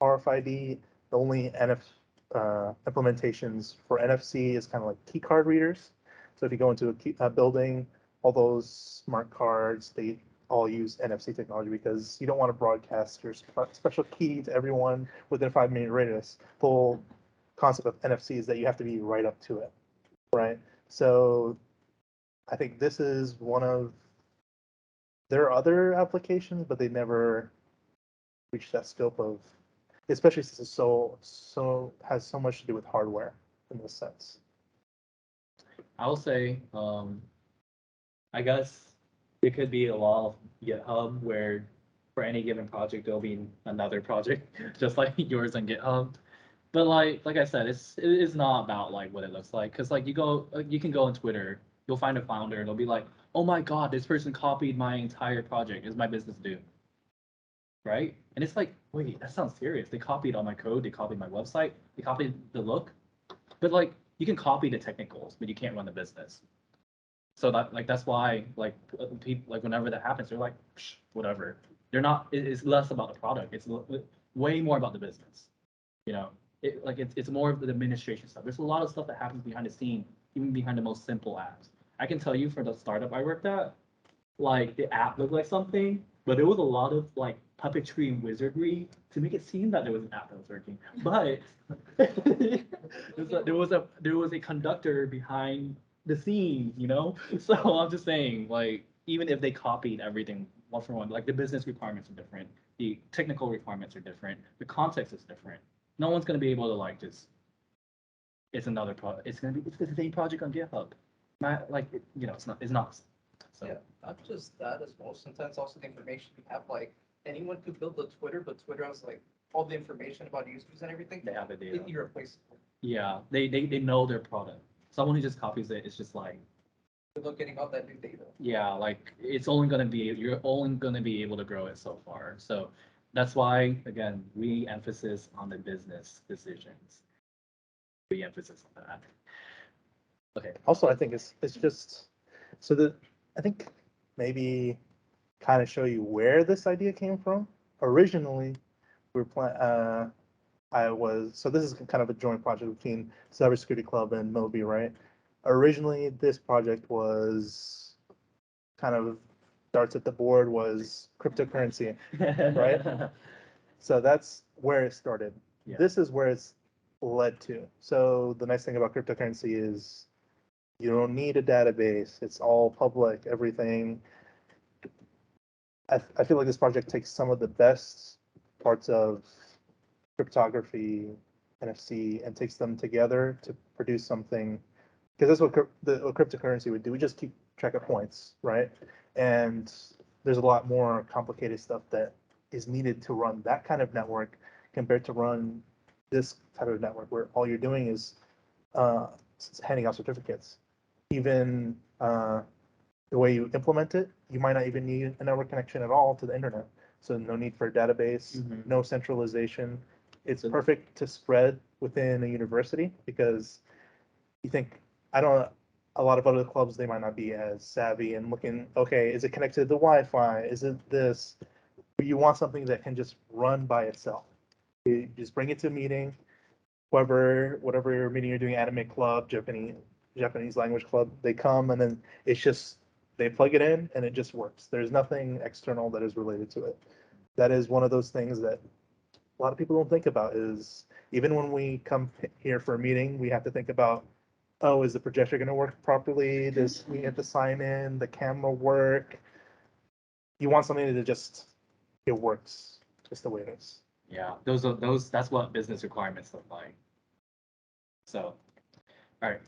RFID. The only implementations for NFC is kind of like key card readers. So if you go into a building, all those smart cards, they all use NFC technology because you don't want to broadcast your special key to everyone within a 5 minute radius. The whole concept of NFC is that you have to be right up to it, right? So I think this is one of, there are other applications, but they never reach that scope of, especially since it's has so much to do with hardware in this sense. I will say, I guess it could be a lot of GitHub where for any given project there'll be another project just like yours on GitHub. But like I said, it is not about like what it looks like because like you can go on Twitter, you'll find a founder and they'll be like, oh my god, this person copied my entire project. Is my business doomed? Right? And it's like, wait, that sounds serious. They copied all my code, they copied my website, they copied the look. But like you can copy the technicals, but you can't run the business. So that's why people like whenever that happens, they're like, psh, whatever. They're not. It's less about the product. It's way more about the business. You know, it's more of the administration stuff. There's a lot of stuff that happens behind the scene, even behind the most simple apps. I can tell you for the startup I worked at, like the app looked like something, but there was a lot of like puppetry and wizardry to make it seem that there was an app that was working. But there was a conductor behind the scenes, you know? So I'm just saying, like, even if they copied everything one for one, like the business requirements are different, the technical requirements are different, the context is different. No one's gonna be able to like just it's another product. It's the same project on GitHub. Not like it's not. So Yeah, not just that as well. Sometimes also the information you have, like anyone could build a Twitter, but Twitter has like all the information about users and everything. they have the data. Irreplaceable. Yeah, they know their product. someone who just copies it is just like, Good luck getting all that new data. yeah, like it's only gonna be, you're only gonna be able to grow it so far. So that's why, again, we emphasis on the business decisions. We emphasis on that. Okay, Also, I think it's just so that I think maybe kind of show you where this idea came from. Originally, we were so this is kind of a joint project between Cybersecurity Club and Moby, right? Originally, this project was kind of starts at the board was cryptocurrency. Right? So that's where it started. Yeah. This is where it's led to. So the nice thing about cryptocurrency is you don't need a database. It's all public, everything. I feel like this project takes some of the best parts of cryptography, NFC, and takes them together to produce something. Because that's what cryptocurrency would do. We just keep track of points, right? And there's a lot more complicated stuff that is needed to run that kind of network compared to run this type of network where all you're doing is handing out certificates. Even the way you implement it, you might not even need a network connection at all to the internet. So no need for a database, Mhm. no centralization. It's So- perfect to spread within a university because you think, I don't, a lot of other clubs, they might not be as savvy and looking, okay, is it connected to the Wi-Fi? Is it this? You want something that can just run by itself. You just bring it to a meeting, whatever meeting you're doing, anime club, Japanese language club, they come and then it's just, they plug it in and it just works. There's nothing external that is related to it. That is one of those things that a lot of people don't think about is even when we come here for a meeting, we have to think about, oh, is the projector going to work properly? Does we have to sign in? The camera work? You want something that just, it works just the way it is. Yeah, that's what business requirements look like. So, all right,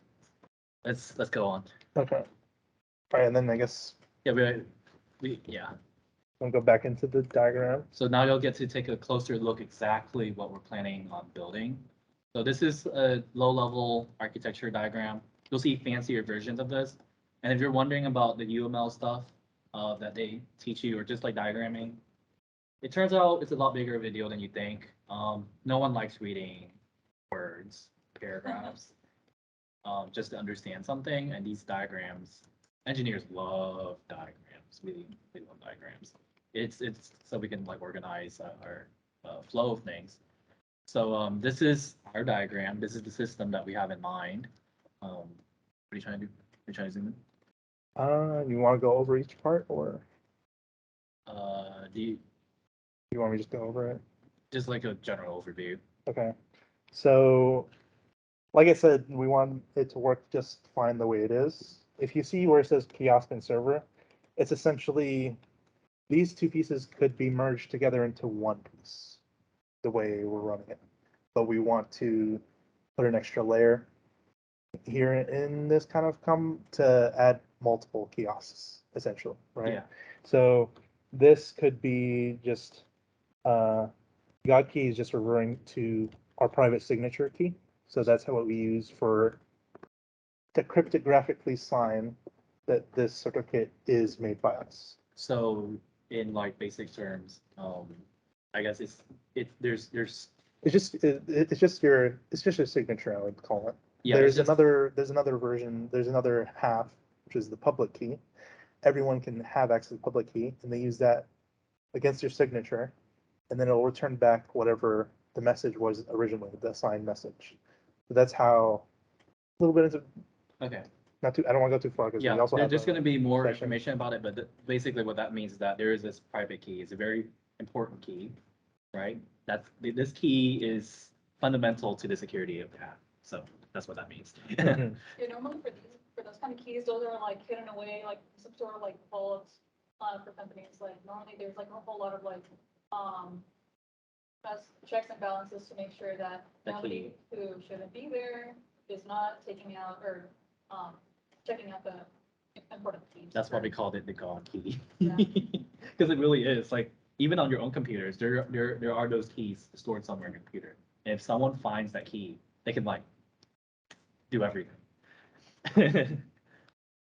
let's go on. Okay. All right, and then I guess Yeah, yeah. we'll go back into the diagram. So now you'll get to take a closer look exactly what we're planning on building. So this is a low-level architecture diagram. You'll see fancier versions of this. And if you're wondering about the UML stuff that they teach you, or just like diagramming, it turns out it's a lot bigger of a deal than you think. No one likes reading words, paragraphs, just to understand something. And these diagrams, engineers love diagrams. We love diagrams. It's so we can like organize our flow of things. So this is our diagram. This is the system that we have in mind. What are you trying to do? Are you trying to zoom in? You want to go over each part or Do you you want me to just go over it? just like a general overview? Okay. So, like I said, we want it to work just fine the way it is. If you see where it says kiosk and server, it's essentially these two pieces could be merged together into one piece, the way we're running it. But we want to put an extra layer here in this kind of come to add multiple kiosks, essentially, right? Yeah. So this could be just God key is just referring to our private signature key. So that's how we use to cryptographically sign that this certificate is made by us. So in like basic terms, I guess there's It's just your signature, I would call it. yeah, it's just, There's another version, there's another half, which is the public key. Everyone can have access to the public key, and they use that against your signature, and then it'll return back whatever the message was originally, the signed message. So that's how a little bit into okay. not too. I don't want to go too far because we Yeah, also have there's going to be more session. information about it, but basically what that means is that there is this private key. It's a very important key, right? This key is fundamental to the security of the app. So that's what that means. Mhm. Yeah, normally for those kind of keys, those are like hidden away, like some sort of like vault for companies. Like normally there's like a whole lot of like checks and balances to make sure that The nobody who shouldn't be there is not taking out or checking out the important keys. That's why we called it the God key. Yeah. Because it really is like even on your own computers, there are those keys stored somewhere in your computer. And if someone finds that key, they can like do everything.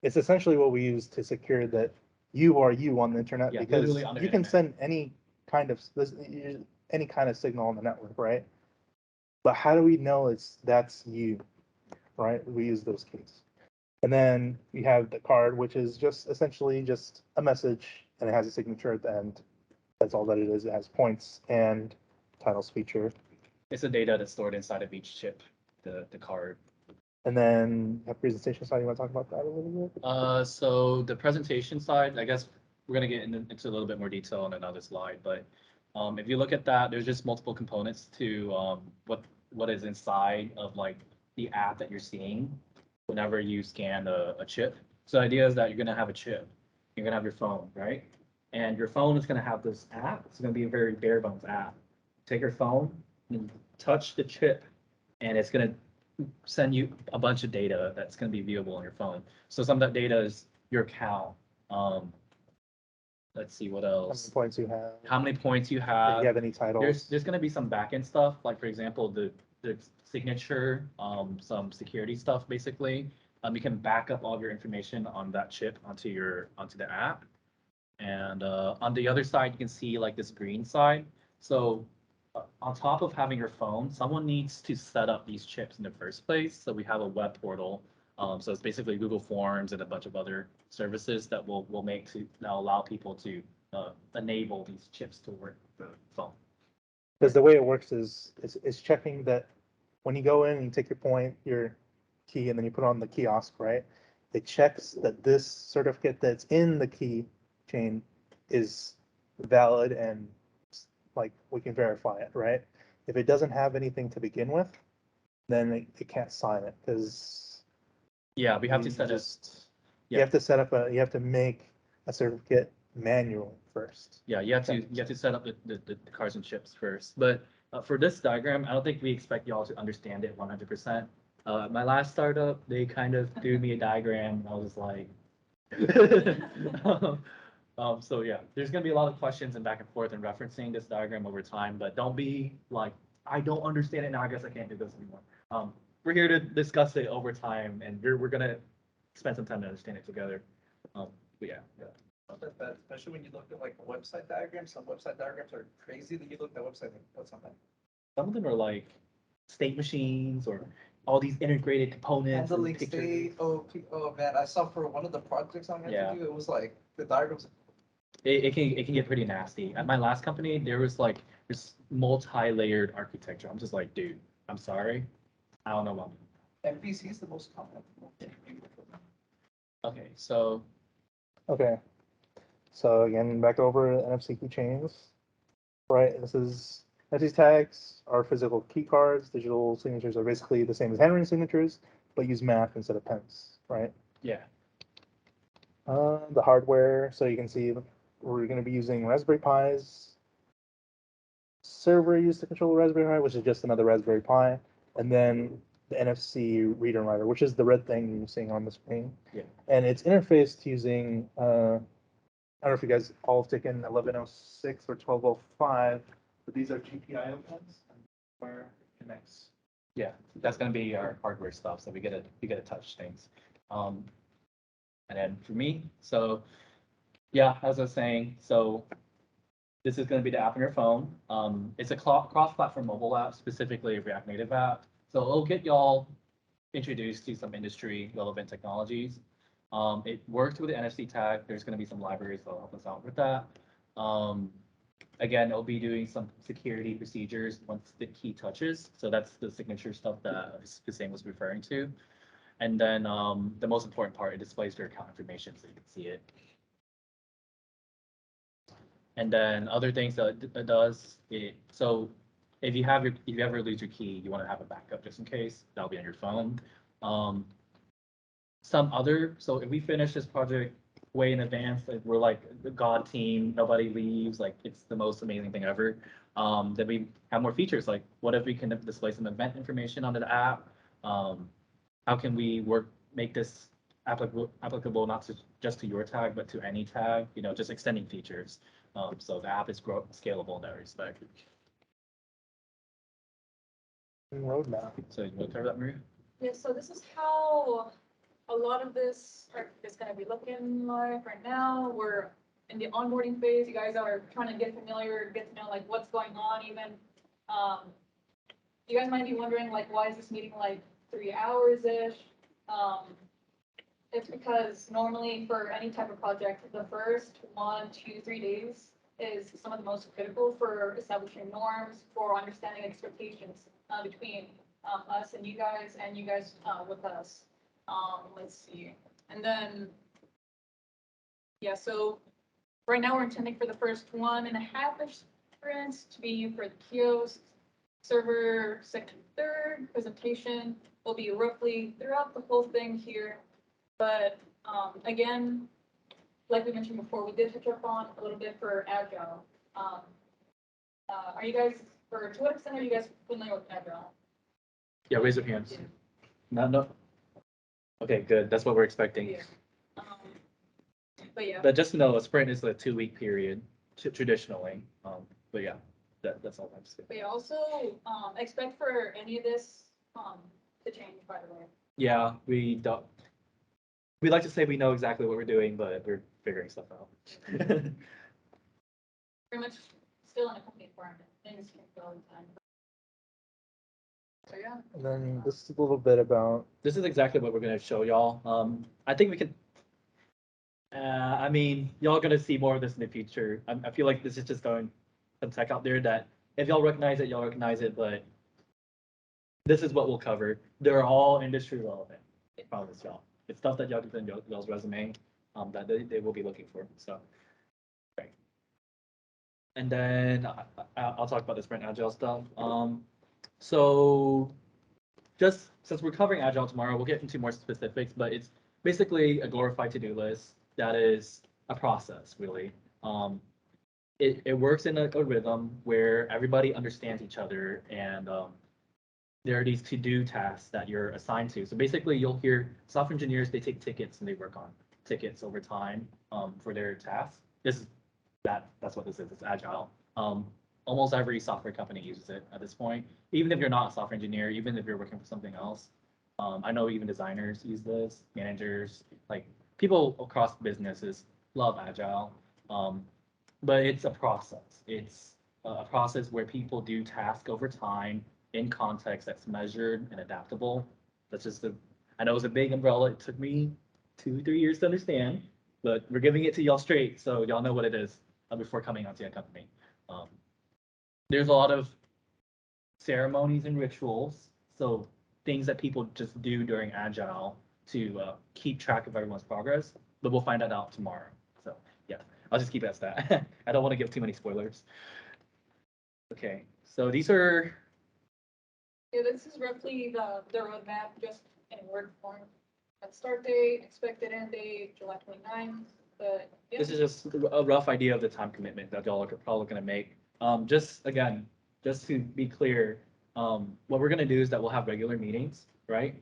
It's essentially what we use to secure that you are you on the internet, Yeah, because literally on the you can internet. send any kind of signal on the network, right? But how do we know that's you, right? We use those keys. And then you have the card, which is just essentially just a message, and it has a signature at the end. That's all that it is. It has points and titles feature. It's the data that's stored inside of each chip, the card. And then a presentation side, you want to talk about that a little bit? So the presentation side, I guess we're gonna get into a little bit more detail on another slide, but if you look at that, there's just multiple components to what is inside of like the app that you're seeing whenever you scan a chip. So the idea is that you're gonna have a chip, you're gonna have your phone, right? And your phone is gonna have this app. It's gonna be a very bare bones app. Take your phone and touch the chip, and it's gonna send you a bunch of data that's going to be viewable on your phone. So some of that data is your account. Let's see what How many else. points you have? How many points you If have. you have any titles? There's going to be some backend stuff, like for example, the signature, some security stuff basically. You can back up all of your information on that chip onto the app. And on the other side, you can see like this green side. So on top of having your phone, someone needs to set up these chips in the first place. So we have a web portal. So it's basically Google Forms and a bunch of other services that will make to now allow people to enable these chips to work with the phone. Because the way it works is checking that when you go in and you take your key, and then you put on the kiosk, right? It checks that this certificate that's in the key chain is valid, and like we can verify it, right? If it doesn't have anything to begin with, then it can't sign it, because Yeah, we have to you set it. just you have to set up you have to make a certificate manually first. Yeah, you have to set up the cards and chips first. But for this diagram, I don't think we expect y'all to understand it 100%. My last startup, they kind of threw me a diagram, and I was like, so yeah, there's gonna be a lot of questions and back and forth and referencing this diagram over time, but don't be like, I don't understand it now. I guess I can't do this anymore. We're here to discuss it over time, and we're gonna spend some time to understand it together. But yeah. Not that bad, especially when you look at like a website diagram. Some website diagrams are crazy that you look at that website and what's on that. Some of them are like state machines or all these integrated components and Handling pictures. state, oh man, I saw for one of the projects I'm Yeah. gonna do, it was like the diagrams. It can get pretty nasty. At my last company, there was like this multi-layered architecture. I'm just like, dude, I'm sorry. I don't know about MVC is the most common. Okay, so Okay. So again, back over NFC keychains, right? These tags are physical key cards. Digital signatures are basically the same as handwritten signatures, but use math instead of pens, right? yeah, The hardware, so you can see we're going to be using Raspberry Pis. Server used to control the Raspberry Pi, which is just another Raspberry Pi, and then the NFC reader and writer, which is the red thing you're seeing on the screen. Yeah. And it's interfaced using I don't know if you guys all have taken 1106 or 1205, but these are GPIO pins, where it connects. yeah, that's gonna be our hardware stuff. So we get to touch things. And then for me, so yeah, as I was saying, so this is going to be the app on your phone. It's a cross-platform mobile app, specifically a React Native app. So it'll get y'all introduced to some industry relevant technologies. It works with the NFC tag. There's going to be some libraries that'll help us out with that. Again, it'll be doing some security procedures once the key touches. So that's the signature stuff that Hussein was referring to. And then the most important part, it displays your account information so you can see it. And then other things that it does, so if you ever lose your key, you want to have a backup just in case. That'll be on your phone. So if we finish this project way in advance, like we're like the God team, nobody leaves, like it's the most amazing thing ever. Then we have more features, like what if we can display some event information onto the app? How can we make this applicable not just to your tag, but to any tag, just extending features. So the app is scalable in that respect. Roadmap. So you want to cover that, Maria? Yeah, so this is how a lot of this is gonna be looking like right now. We're in the onboarding phase. You guys are trying to get familiar, get to know like what's going on even. You guys might be wondering like, why is this meeting like 3 hours-ish? It's because normally for any type of project, the first 1, 2, 3 days is some of the most critical for establishing norms, for understanding expectations between us and you guys with us. Let's see. And then, yeah, so right now we're intending for the first 1.5-ish sprints to be for the kiosk. Server second, third presentation will be roughly throughout the whole thing here. But again, like we mentioned before, we did touch up on a little bit for Agile. Are you guys, to what extent are you guys familiar with Agile? Yeah, raise your hands. No. Okay, good. That's what we're expecting. Yeah. But yeah. But just to know, a sprint is a 2-week period traditionally. But yeah, that's all I'm saying. But yeah, also expect for any of this to change, by the way. Yeah, we don't. We like to say we know exactly what we're doing, but we're figuring stuff out. Pretty much still in a company environment. Things can go all the time. So yeah. And then this is a little bit about, This is exactly what we're gonna show y'all. I think we could. I mean, y'all gonna see more of this in the future. I feel like this is just going some tech out there that if y'all recognize it, y'all recognize it. But this is what we'll cover. They're all industry relevant. I promise y'all. It's stuff that y'all can put in y'all's resume that they will be looking for. So, okay. And then I'll talk about the sprint agile stuff. So just since we're covering agile tomorrow, we'll get into more specifics, but it's basically a glorified to-do list that is a process, really. It works in a rhythm where everybody understands each other, and there are these to-do tasks that you're assigned to. So basically, you'll hear software engineers, they take tickets and they work on tickets over time for their tasks. That's what this is. It's agile. Almost every software company uses it at this point. Even if you're not a software engineer, even if you're working for something else. I know even designers use this, managers, like people across businesses love agile. But it's a process. It's a process where people do tasks over time in context that's measured and adaptable. That's just I know it's a big umbrella. It took me 2-3 years to understand, but we're giving it to y'all straight, so y'all know what it is before coming onto a company. There's a lot of ceremonies and rituals, so things that people just do during Agile to keep track of everyone's progress, but we'll find that out tomorrow. So yeah, I'll just keep it as that. I don't want to give too many spoilers. Okay, so these are. Yeah, this is roughly the roadmap, just in word form. At start date, expected end date, July 29th, but yeah. This is just a rough idea of the time commitment that y'all are probably going to make. Just again, just to be clear, what we're going to do is that we'll have regular meetings, right?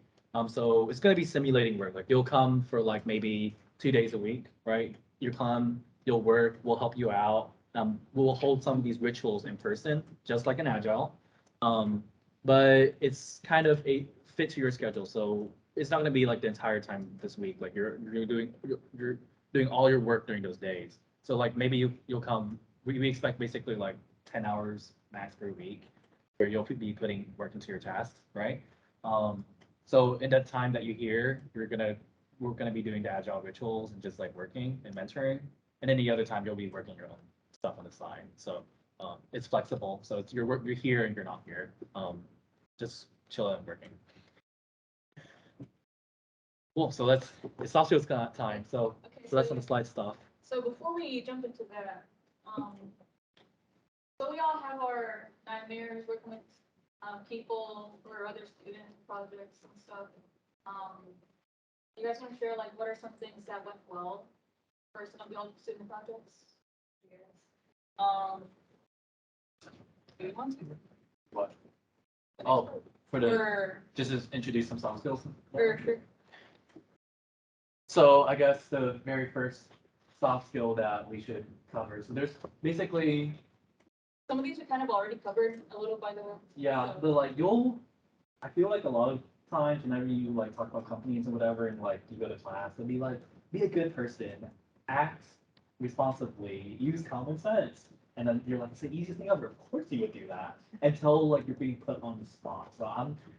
So it's going to be simulating work. Like you'll come for like maybe 2 days a week, right? You come, you'll work, we'll help you out. We'll hold some of these rituals in person, just like an agile. But it's kind of a fit to your schedule. So it's not going to be like the entire time this week. Like you're doing all your work during those days. So like maybe you'll come. We expect basically like 10 hours max per week, where you'll be putting work into your tasks, right? So in that time that you're here, we're gonna be doing the agile rituals and just like working and mentoring, and then the other time you'll be working your own stuff on the side. So it's flexible. So it's you're here and you're not here. Just chill and working. Cool. So it's also time. So Okay, that's on the slide stuff. So before we jump into that, so we all have our nightmares working with people or other student projects and stuff. You guys want to share like what are some things that went well for some of the old student projects? Do you want to? What? Oh, for the For just to introduce some soft skills. sure. So I guess the very first soft skill that we should cover. So there's basically, Some of these we kind of already covered a little by the way. yeah, So- but like I feel like a lot of times whenever you like talk about companies and whatever, and like you go to class, it'll be like, be a good person, act responsibly, use common sense. And then you're like, it's the easiest thing ever. Of course you would do that until like you're being put on the spot.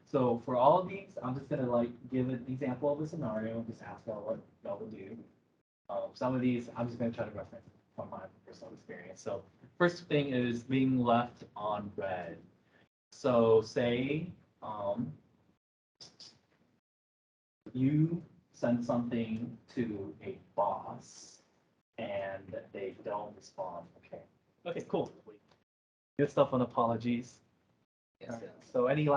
So for all of these, I'm just gonna like give an example of a scenario and just ask y'all what y'all would do. Some of these I'm just gonna try to reference from my personal experience. So first thing is being left on red. So say you send something to a boss and they don't respond. Okay, cool. Good stuff on apologies. Yes, Alright, yes. so any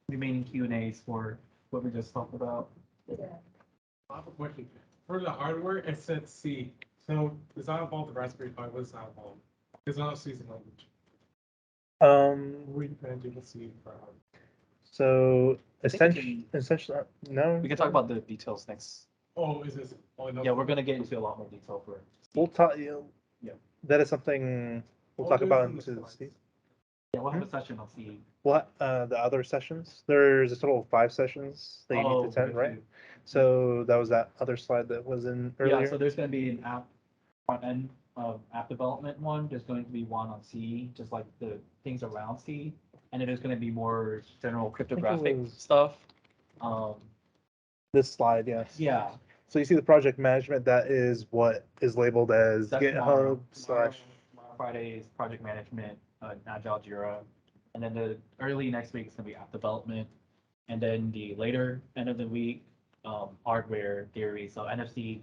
remaining Q&As for what we just talked about? I have a question. For the hardware, it said C. So does that involve the Raspberry Pi? What does that involve? It's not a season language. We can do the C for hardware. So I think we essentially, no. We can talk about the details next. Oh, is this? Oh, no. Yeah, we're gonna get into a lot more detail for. We'll talk. Yeah. That is something we'll Oh, talk there's about in the into the slides. Steve. Yeah, we'll have a session on C. What the other sessions? There's a total of 5 sessions that you need to attend, right? So that was that other slide that was in Yeah, earlier. so there's gonna be an app front end of app development one. There's going to be one on C, just like the things around C, and then there's gonna be more general cryptographic was- stuff. Um, This slide, yes. yeah, So you see the project management. That is what is labeled as That's GitHub tomorrow. slash. Friday is project management, Agile Jira, and then the early next week is gonna be app development, and then the later end of the week, hardware theory, so NFC,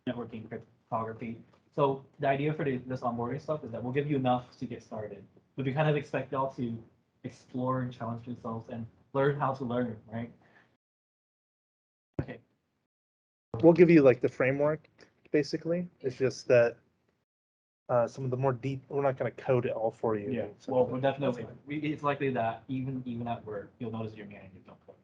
networking, cryptography. So the idea for this onboarding stuff is that we'll give you enough to get started, but we kind of expect y'all to explore and challenge yourselves and learn how to learn, right? Okay. We'll give you like the framework, basically. It's just that some of the more deep. We're not going to code it all for you. Yeah, well, we're definitely, it's likely that even at work, you'll notice your managers don't play.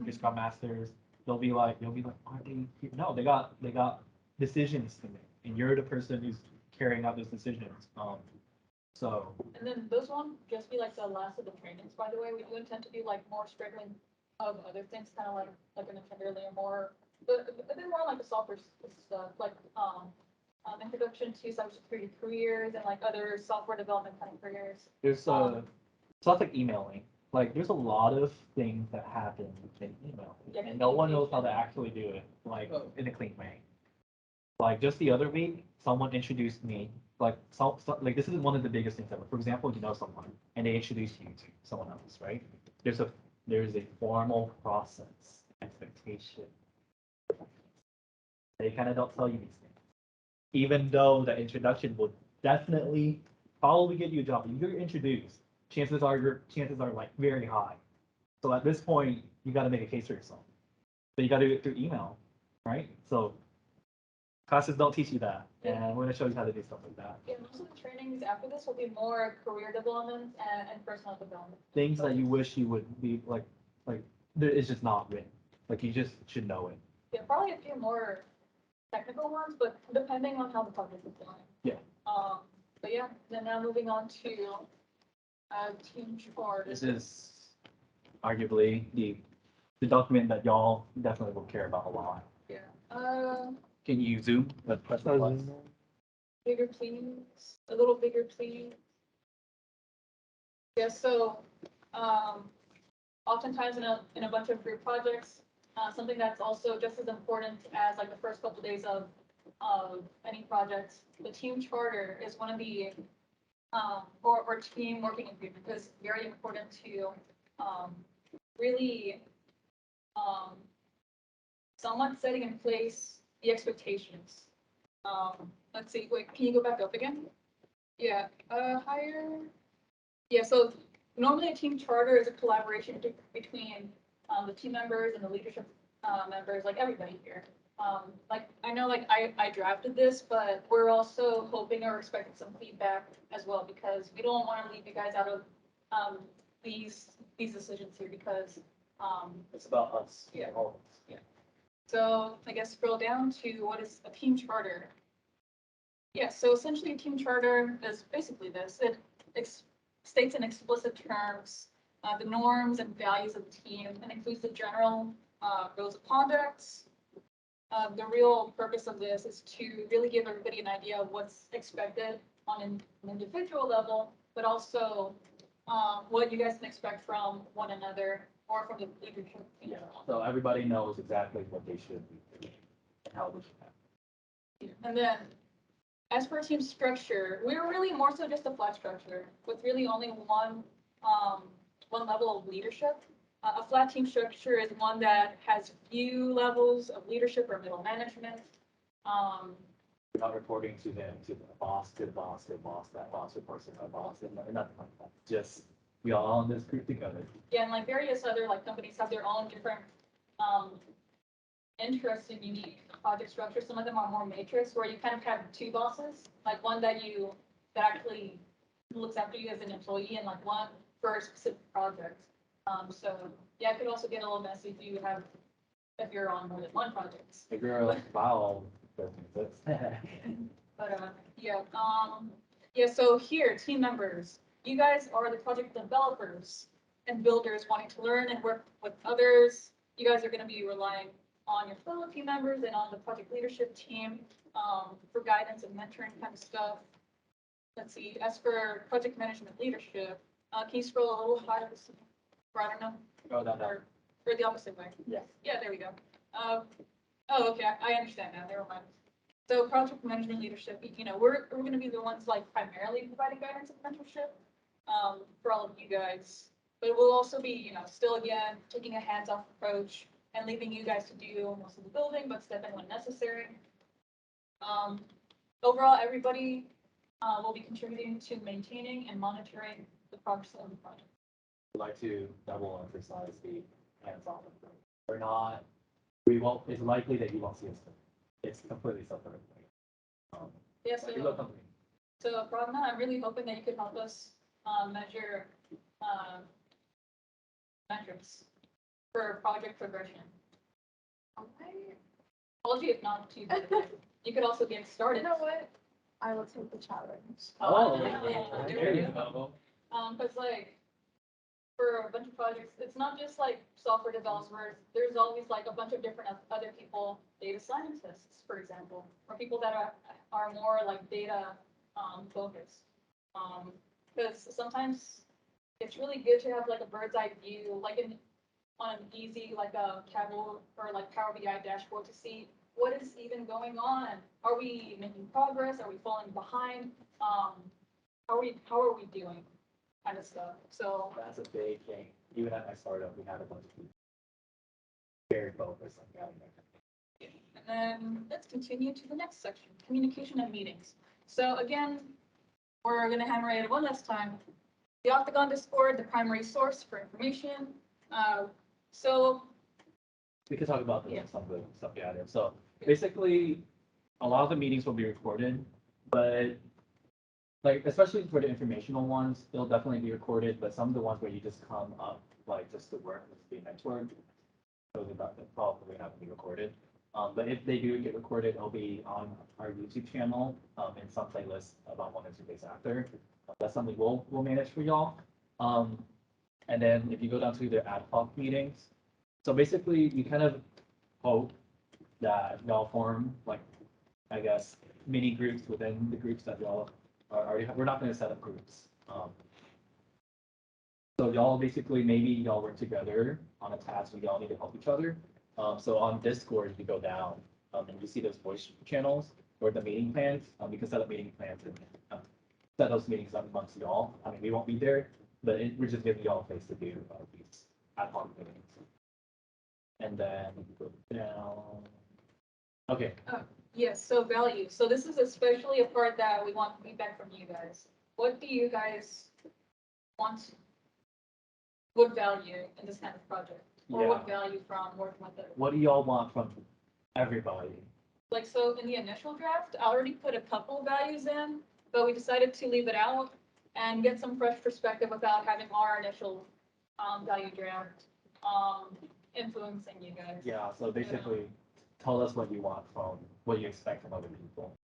Your scrum masters, you'll be like, are they here? No, they got decisions to make, and you're the person who's carrying out those decisions. So And then those won't just be like the last of the trainings, by the way. We do intend to do like more sprinkling of other things, kind of like I mentioned earlier, more, but a bit more like the software stuff, like introduction to cybersecurity careers and like other software development kind of careers. there's stuff like emailing. Like there's a lot of things that happen in email, Yeah, and no one knows how to actually do it like in a clean way. Like just the other week, someone introduced me. Like like this is one of the biggest things ever. For example, you know someone and they introduce you to someone else, right? There's a formal process, expectation. They kind of don't tell you these things, even though the introduction will definitely probably get you a job. If you're introduced, chances are like very high. So at this point, you got to make a case for yourself. But you got to do it through email, right? So classes don't teach you that, and we're gonna show you how to do stuff like that. Yeah, most of the trainings after this will be more career development and personal development. Things that you wish you would be like it's just not written. Like you just should know it. Yeah, probably a few more technical ones, but depending on how the project is going. Yeah. But yeah, then now moving on to team chart. This is arguably the document that y'all definitely will care about a lot. Yeah. Can you zoom? Press the plus. Bigger please, a little bigger please. Yeah, so, oftentimes in a bunch of group projects, something that's also just as important as like the first couple days of any project, the team charter is one of the, or team working agreement is very important to, really, somewhat setting in place the expectations. Let's see, wait, can you go back up again? Yeah, higher. Yeah, so normally a team charter is a collaboration between the team members and the leadership members, like everybody here. Like I know, like I drafted this, but we're also hoping or expecting some feedback as well because we don't want to leave you guys out of these decisions here because It's about us. Yeah. All of us. Yeah. So I guess scroll down to what is a team charter. Yeah, so essentially a team charter is basically this. It states in explicit terms the norms and values of the team, and includes the general rules of conduct. The real purpose of this is to really give everybody an idea of what's expected on an individual level, but also what you guys can expect from one another or from the leadership team. Yeah, so everybody knows exactly what they should be doing and how they should act. And then, as for team structure, we're really more so just a flat structure with really only one level of leadership. A flat team structure is one that has few levels of leadership or middle management. We're not reporting to them, to the boss, to the boss, to the boss, that boss reports to that boss, and nothing like that. Just, we all in this group together. Yeah, and like various other like companies have their own different interesting, unique project structures. Some of them are more matrix, where you kind of have two bosses, like one that actually looks after you as an employee, and like one for a specific project. So yeah, it could also get a little messy if you're on more than one project. If you're like, wow. But yeah. So here, team members, you guys are the project developers and builders wanting to learn and work with others. You guys are going to be relying on your fellow team members and on the project leadership team for guidance and mentoring kind of stuff. Let's see. As for project management leadership, can you scroll a little higher? Or I don't know. Go down, down. Or the opposite way. Yes. Yeah, there we go. Oh, okay, I understand now. Never mind. So project management leadership, we're going to be the ones like primarily providing guidance and mentorship for all of you guys. But we'll also be, still again taking a hands-off approach and leaving you guys to do most of the building, but step in when necessary. Overall, everybody will be contributing to maintaining and monitoring the progress of the project. I'd like to double emphasize the hands-on approach. It's likely that you won't see us. It's completely separate. Yeah, Like a real company. so Pragna, I'm really hoping that you could help us measure metrics for project progression. Okay. Told you if not too bad. You could also get started. You know what? I will take the challenge. Oh, yeah. there you go. Because like for a bunch of projects, it's not just like software developers. There's always like a bunch of different other people, data scientists, for example, or people that are more like data focused. Because sometimes it's really good to have like a bird's eye view, like on an easy like a Tableau or like Power BI dashboard to see what is even going on. Are we making progress? Are we falling behind? How are we doing? Kind of stuff. So That's a big thing. Even at my startup, we had a bunch of people very focused on getting there. and then let's continue to the next section, communication and meetings. So again, we're going to hammer it one last time. The Octagon Discord, the primary source for information. So We could talk about Yeah. some of the stuff we added. So basically, a lot of the meetings will be recorded, but like, especially for the informational ones, they'll definitely be recorded, but some of the ones where you just come up, like just to work, just be mentored, those are probably not to be recorded. But if they do get recorded, it'll be on our YouTube channel, in some playlists about 1 or 2 days after. That's something we'll manage for y'all. And then if you go down to the ad hoc meetings, so basically you kind of hope that y'all form, like, I guess, mini groups within the groups that y'all already have. We're not going to set up groups. So y'all basically, maybe y'all work together on a task where y'all need to help each other. So on Discord, you go down and you see those voice channels or the meeting plans. You can set up meeting plans and set those meetings up amongst y'all. I mean, we won't be there, but we're just giving y'all a place to do these ad hoc meetings. And then go down. Okay. yes, so value. So this is especially a part that we want feedback from you guys. What do you guys want? What value in this kind of project? Or what value from working with it? What do y'all want from everybody? Like, so in the initial draft, I already put a couple of values in, but we decided to leave it out and get some fresh perspective without having our initial value draft influencing you guys. Yeah, so basically, tell us what you want from, what you expect from other people.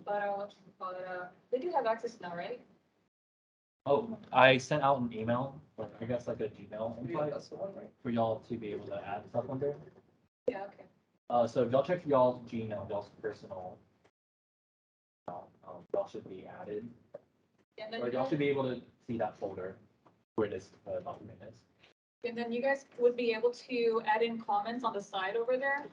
But they do have access now, right? Oh, I sent out an email or I guess like a Gmail Yeah, invite that's the one, right? for y'all to be able to add stuff under. Yeah, okay. So if y'all check y'all's Gmail, y'all's personal, y'all should be added, And then or you y'all guys, should be able to see that folder where this document is. and then you guys would be able to add in comments on the side over there.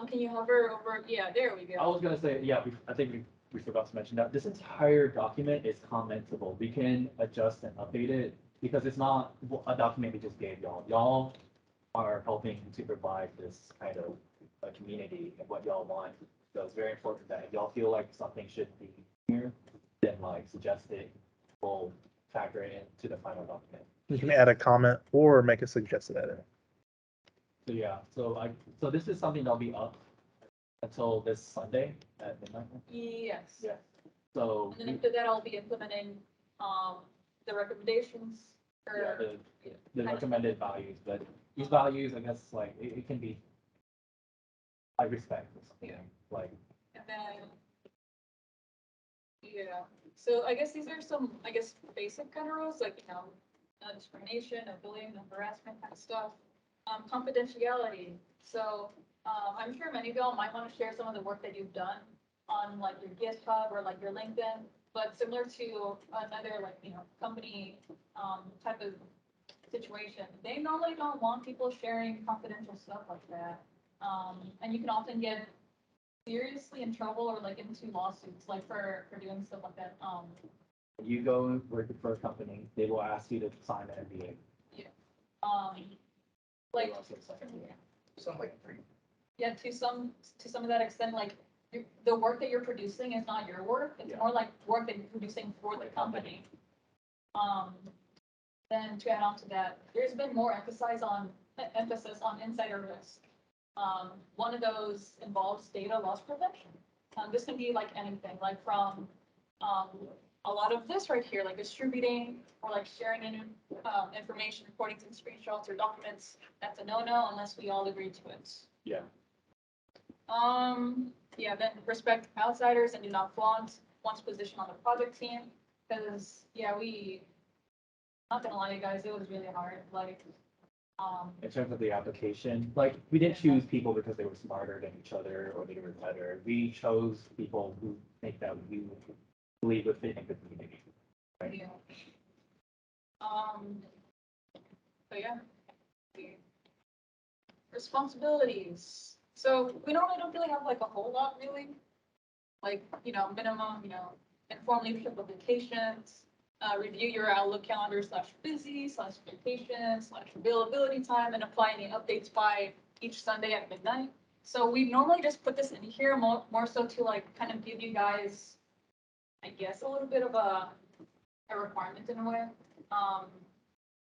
Can you hover over, yeah, there we I go. was gonna say, yeah, I think we forgot to mention that this entire document is commentable. We can adjust and update it because it's not a document we just gave y'all. Y'all are helping to provide this kind of a community and what y'all want. So it's very important that if y'all feel like something should be here, then like suggest it, we'll factor it into the final document. You can add a comment or make a suggested edit. So yeah, so this is something that'll be up until this Sunday at midnight. Yes. Yeah. So And then after that, I'll be implementing, the recommendations yeah, or, the recommended values, but these values, I guess, like it can be like respect or something, like and then, yeah, so I guess these are some, I guess, basic kind of rules, like, discrimination, no bullying, no harassment kind of stuff. Confidentiality, so, I'm sure many of y'all might want to share some of the work that you've done on like your GitHub or like your LinkedIn, but similar to another like, company, type of situation, they normally don't want people sharing confidential stuff like that. And you can often get seriously in trouble or like into lawsuits, like for doing stuff like that. you go work for a company, they will ask you to sign an NDA. Um, They like, will also sign an NDA. Something like free. yeah, to some of that extent, like the work that you're producing is not your work. It's Yeah. more like work that you're producing for the company. Then to add on to that, there's been more emphasis on insider risk. One of those involves data loss prevention. This can be like anything, like from a lot of this right here, like distributing or like sharing information, recordings and screenshots or documents. That's a no-no unless we all agree to it. Yeah. Yeah, then respect outsiders and do not flaunt one's position on the project team. Because, yeah, not gonna lie, you guys, it was really hard. Like, In terms of the application, like we didn't choose people because they were smarter than each other or they were better. We chose people who think that we believe would fit in the community. Right. yeah. But yeah. Responsibilities. So we normally don't really have like a whole lot really. Like, minimum, inform leadership of vacations, review your Outlook calendar /busy/vacation/availability time and apply any updates by each Sunday at midnight. So we normally just put this in here more so to like kind of give you guys, I guess, a little bit of a requirement in a way.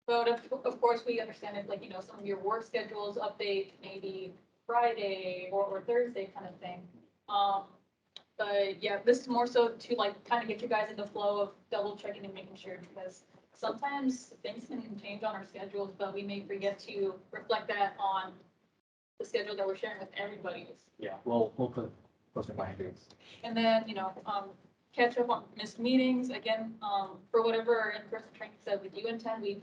But of course, we understand if like, some of your work schedules update maybe Friday or Thursday kind of thing. But yeah, this is more so to like kind of get you guys in the flow of double checking and making sure because sometimes things can change on our schedules, but we may forget to reflect that on the schedule that we're sharing with everybody. Yeah, we'll put some binders. And then, catch up on missed meetings. Again, for whatever in-person trainings that we do attend, we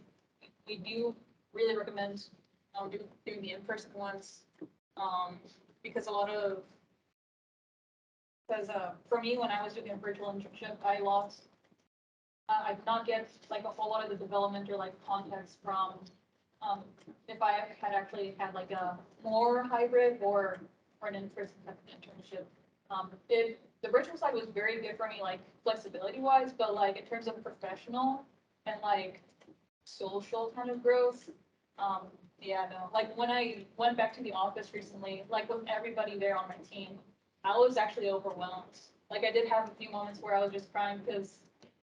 do really recommend doing the in-person ones. Because for me, when I was doing a virtual internship, I did not get like a whole lot of the development or like context from if I had actually had like a more hybrid or an in-person type of internship. The virtual side was very good for me, like flexibility wise, but like in terms of professional and like social kind of growth, yeah, no, like when I went back to the office recently, like with everybody there on my team, I was actually overwhelmed. Like I did have a few moments where I was just crying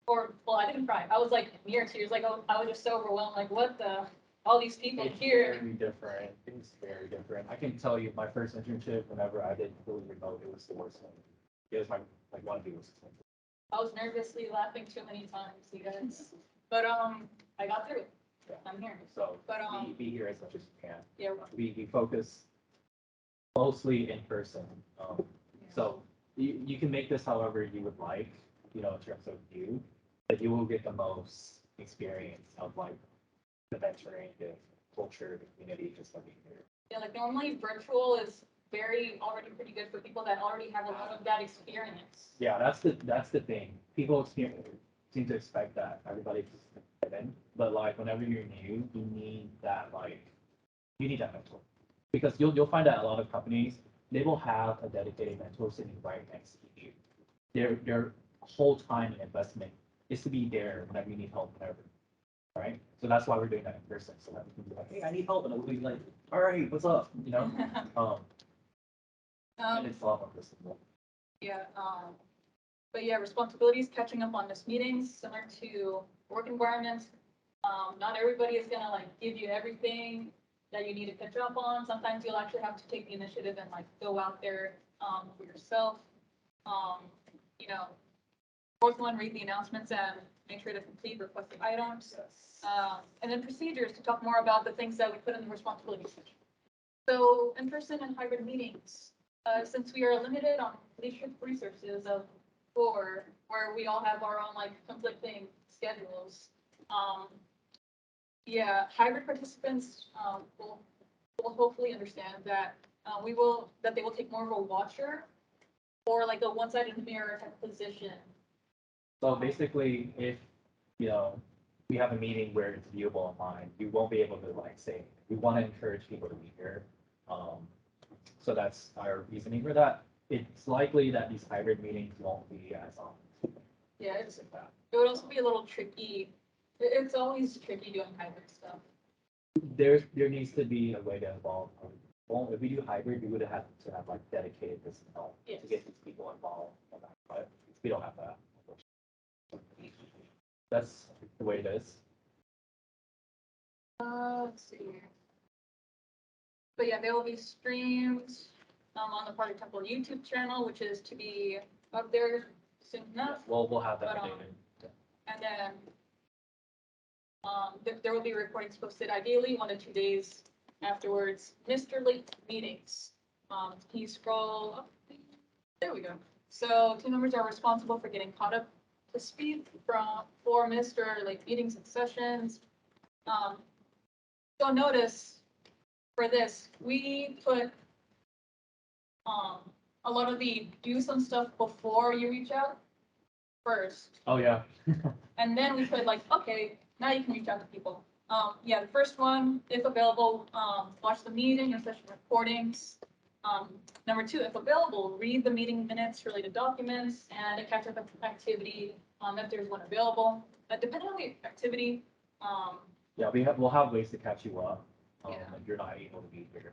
well, I didn't cry. I was like near tears. Like I was just so overwhelmed. Like all these people It's here. very different. It's very different. I can tell you, my first internship, whenever I did fully remote, it was the worst one. It was like one of the worst things. I was nervously laughing too many times, you guys. But I got through it. Yeah. I'm here. So But be here as much as you can. yeah. We focus mostly in person. So you can make this however you would like, in terms of you, but you will get the most experience of like the mentoring, the culture, the community, just like here. Yeah, like normally virtual is already pretty good for people that already have a lot of that experience. Yeah, that's the thing. People seem to expect that everybody just fit in, but like whenever you're new, you need that mentor because you'll find that a lot of companies they will have a dedicated mentor sitting right next to you. Their whole time and investment is to be there whenever you need help, whenever. Right? So that's why we're doing that in person. So that we can be like, hey, I need help, and we'll be like, all right, what's up? You know? And it's a lot more personal. Yeah, but yeah, responsibilities, catching up on missed meetings, similar to work environments. Not everybody is gonna like give you everything that you need to catch up on. Sometimes you'll actually have to take the initiative and like go out there, for yourself. You know, fourth one, read the announcements and make sure to complete requested items. And then procedures to talk more about the things that we put in the responsibility section. So in-person and hybrid meetings, since we are limited on leadership resources of 4, where we all have our own like conflicting schedules. Yeah, hybrid participants, will hopefully understand that, that they will take more of a watcher or like a one-sided mirror type of position. So basically, if you know we have a meeting where it's viewable online, we won't be able to like say we want to encourage people to be here. So that's our reasoning for that. It's likely that these hybrid meetings won't be as often. Yeah, it would also be a little tricky. It's always tricky doing hybrid stuff. There needs to be a way to involve. Well, if we do hybrid, we would have to have like dedicated personnel Yes. to get these people involved. But we don't have that. That's the way it is. Let's see. But yeah, they will be streamed on the Project Temple YouTube channel, which is to be up there soon enough. Well, we'll have that But, updated. And then there will be recordings posted ideally 1 to 2 days afterwards. Mr. Late meetings. Can you scroll up? There we go. So team members are responsible for getting caught up to speed for Mr. Late meetings and sessions. So notice for this, we put a lot of the do some stuff before you reach out first. Oh yeah. And then we put like, okay, now you can reach out to people. Yeah, the first one, if available, watch the meeting or session recordings. Number 2, if available, read the meeting minutes, related documents, and a catch-up activity, if there's one available. But depending on the activity, Yeah, we'll have ways to catch you up. Yeah. If you're not able to be here.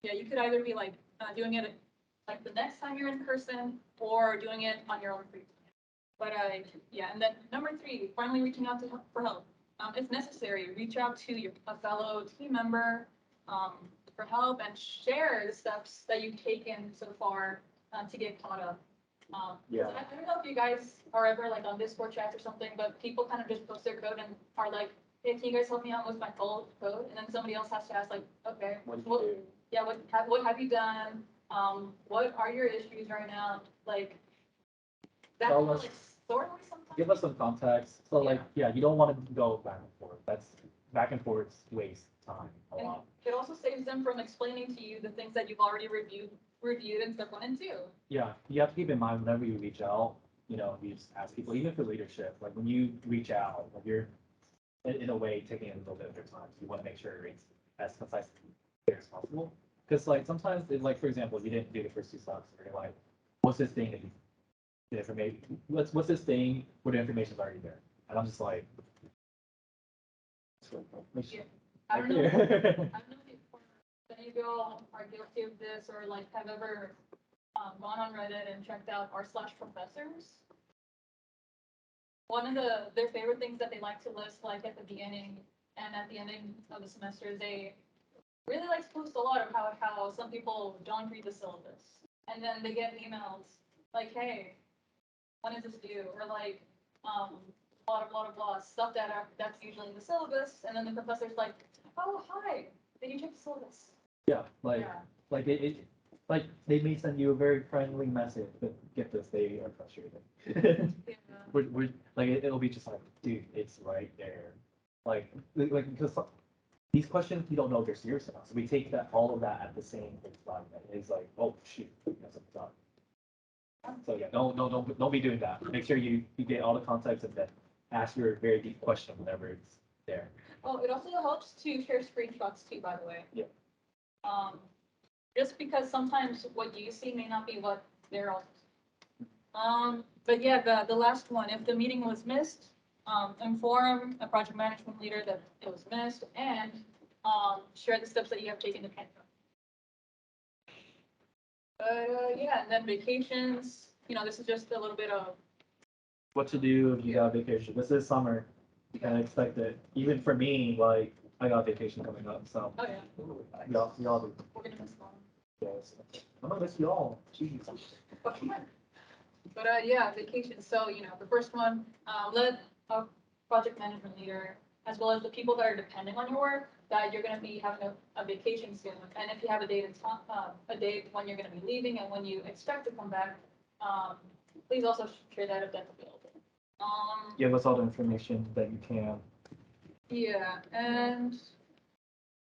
yeah, you could either be like doing it like the next time you're in person or doing it on your own free time. But yeah, and then number 3, finally reaching out for help. If necessary, reach out to a fellow team member for help and share the steps that you've taken so far to get caught up. Yeah. I don't know if you guys are ever like on Discord chats or something, but people kind of just post their code and are like, hey, can you guys help me out with my full code? And then somebody else has to ask like, okay, What did you do? yeah, what have you done? What are your issues right now? Like that Tell kind of us- like sort of sometimes. Give us some context. So like, yeah, you don't want to go back and forth. That's back and forth waste time a And lot. it also saves them from explaining to you the things that you've already reviewed in step 1 and 2. Yeah, you have to keep in mind whenever you reach out, you just ask people, even for leadership, like when you reach out, like you're in a way taking a little bit of their time. So you want to make sure it's as concise as possible. Because like sometimes, like for example, you didn't do the first 2 steps, or you're like, what's this thing that the information? What's this thing where the information's already there? And I'm just like, Yeah. I don't know. I don't know if any of y'all are guilty of this or like have ever gone on Reddit and checked out r/professors. One of their favorite things that they like to list like at the beginning and at the ending of the semester, they really like to post a lot of how some people don't read the syllabus. And then they get emails like, hey, when does this due? Or like, blah, blah, blah, stuff that's usually in the syllabus. And then the professor's like, oh, hi, did you check the syllabus? yeah, like Yeah. like like they may send you a very friendly message, but get this, they are frustrated. Yeah. We're like it'll be just like, dude, it's right there. Like, because these questions, you don't know if they're serious or not. So we take that, all of that at the same time. It's like, oh, shoot, that's something's up. So yeah, don't be doing that. Make sure you get all the context and then ask your very deep question whenever it's there. Oh, it also helps to share screenshots too, by the way. Yeah. Just because sometimes what you see may not be what they're also seeing. But yeah, the last one, if the meeting was missed, inform a project management leader that it was missed and, share the steps that you have taken to catch up. But, yeah, and then vacations, this is just a little bit of, What to do if you got vacation? This is summer. You can expect it. Even for me, like I got vacation coming up, so oh yeah, y'all do. we're gonna miss one. Yes. I'm gonna miss y'all. Jeez. But yeah, vacation. So, the first one, let a project management leader, as well as the people that are depending on your work, that you're gonna be having a vacation soon. And if you have a date and time, a date when you're gonna be leaving and when you expect to come back, please also share that if that's available. Give us all the information that you can. Yeah, and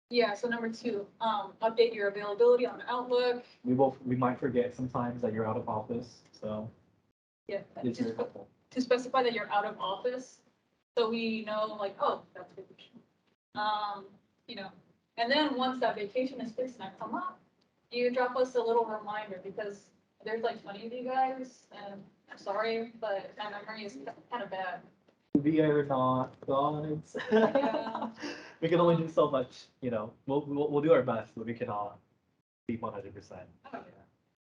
yeah, so number 2, update your availability on Outlook. We might forget sometimes that you're out of office, so Yeah, it's just very helpful. to specify that you're out of office, so we know, like, oh, that's vacation. And then once that vacation is fixed and I come up, you drop us a little reminder because there's like 20 of you guys, and I'm sorry, but my memory is kind of bad. We are not gods. Yeah. We can only do so much, we'll do our best, but we cannot be 100%. Oh,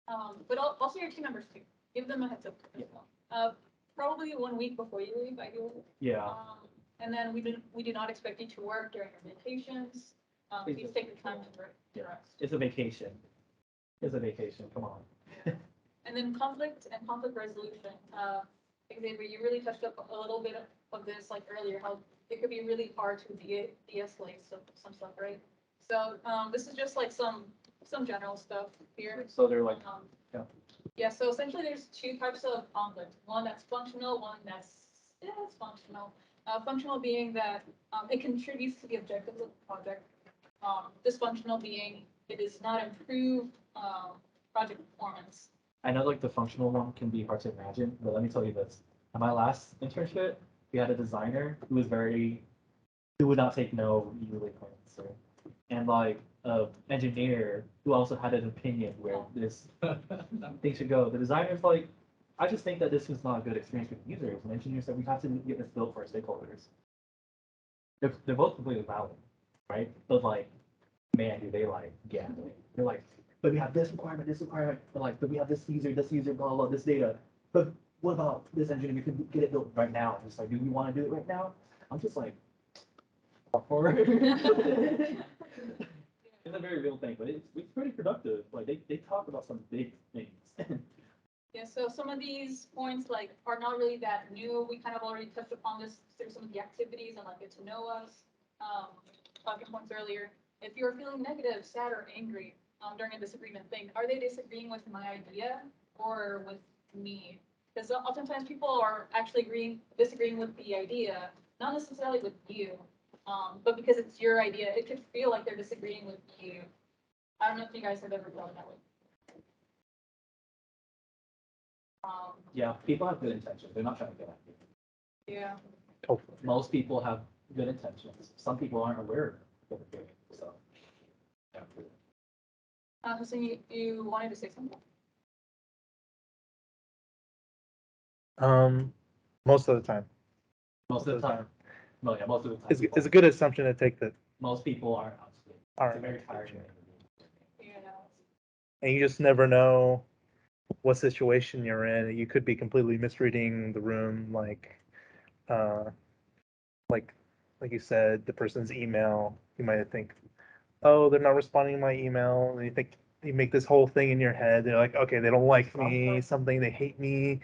yeah. But also your team members too. Give them a heads up as well. Probably 1 week before you leave, ideally. Yeah. And then we do not expect you to work during your vacations. Please take the time to rest. It's a vacation. It's a vacation. Come on. And then conflict resolution. Xavier, you really touched up a little bit of this like earlier, how it could be really hard to de-escalate some stuff, right? So this is just like some general stuff here. So they're like, yeah. Yeah, so essentially there's 2 types of conflict. One that's functional, one that's dysfunctional. Functional being that it contributes to the objectives of the project. Dysfunctional being it does not improve project performance. I know like the functional one can be hard to imagine, but let me tell you this. At my last internship, we had a designer who would not take no usually answer. And like an engineer who also had an opinion where this thing should go. The designer's like, I just think that this was not a good experience for the users. And the engineer said, we have to get this built for our stakeholders. They're both completely valid, right? But like, man, do they like gambling. They're like, but we have this requirement, but like, but we have this user, blah, blah, this data. But what about this engineer? We can get it built right now. It's like, do we want to do it right now? I'm just like, it's a very real thing, but it's pretty productive. Like they talk about some big things. Yeah, so some of these points like are not really that new. We kind of already touched upon this through some of the activities and like get to know us. Talking points earlier. If you're feeling negative, sad, or angry during a disagreement, think, are they disagreeing with my idea or with me? Because oftentimes people are actually disagreeing with the idea, not necessarily with you, but because it's your idea, it could feel like they're disagreeing with you. I don't know if you guys have ever felt that way. Yeah, people have good intentions. They're not trying to get at you. Yeah. Most people have good intentions. Some people aren't aware of what they're doing. So, yeah. Hussein, you wanted to say something? Most of the time. Most of the time. No, yeah, most of the time. It's a good assumption to take that. Most people aren't. It's a very tiring. Yeah. And you just never know what situation you're in. You could be completely misreading the room, like you said, the person's email. You might think, oh, they're not responding to my email, and you make this whole thing in your head. They're like, okay, they don't like me, something, they hate me.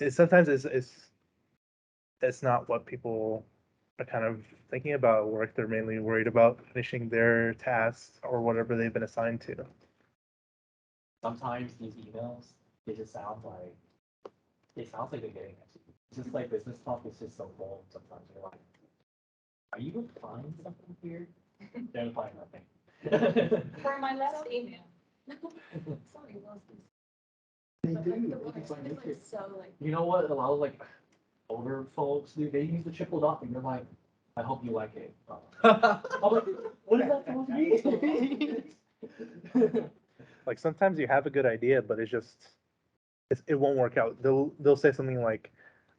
Sometimes it's not what people are kind of thinking about at work. They're mainly worried about finishing their tasks or whatever they've been assigned to. Sometimes these emails, they just sound like they're getting it. It's just like business talk is just so bold sometimes. You're like, are you applying something here? They're applying nothing. For my last email. Sorry, lost this. They But, do. like, the They one can find is, it here. like, so like. You know what? A lot of like older folks do. They use the triple dot thing. They're like, I hope you like it. I'm like, what is that supposed to mean? Like sometimes you have a good idea, but it won't work out. They'll say something like,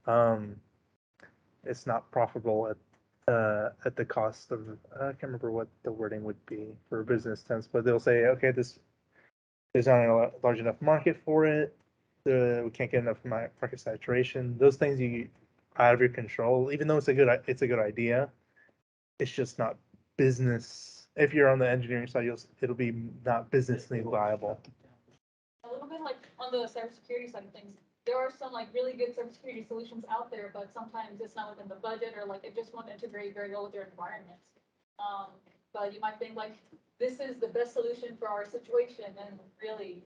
um, it's not profitable at the cost of, I can't remember what the wording would be for business tense, but they'll say, okay, there's not a large enough market for it. We can't get enough market saturation. Those things you out of your control, even though it's a good idea, it's just not business. If you're on the engineering side, it'll be not businessly viable. A little bit like on the cybersecurity side of things, there are some like really good cybersecurity solutions out there, but sometimes it's not within the budget or like it just won't integrate very well with your environment. But you might think like, this is the best solution for our situation, and really,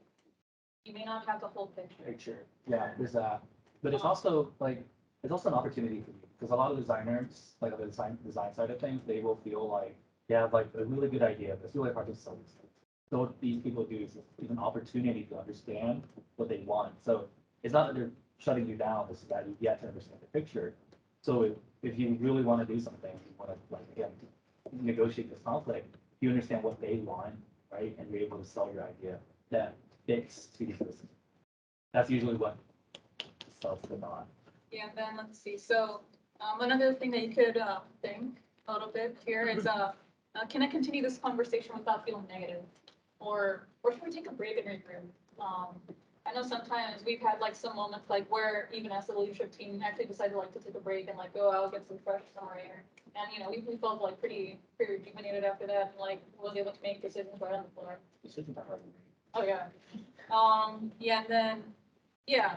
you may not have the whole picture. Picture. Yeah, there's that. But it's also like, it's also an opportunity for you because a lot of designers, like on the design side of things, they will feel like they have like a really good idea, but it's really hard to sell these things. So what these people do is it's an opportunity to understand what they want. So it's not that they're shutting you down, it's that you get to understand the picture. So if you really want to do something, you want to like again negotiate this conflict, you understand what they want, right? And you're able to sell your idea that fits to these person. That's usually what sells the not. Yeah, and then let's see, so, another thing that you could, think a little bit here is, can I continue this conversation without feeling negative? Or should we take a break and regroup? I know sometimes we've had like some moments like where even as a leadership team actually decided like to take a break and like go out, get some fresh summer air. And, you know, we felt like pretty rejuvenated after that and like was able to make decisions right on the floor. Decisions are hard. Oh, yeah. Yeah, and then, yeah.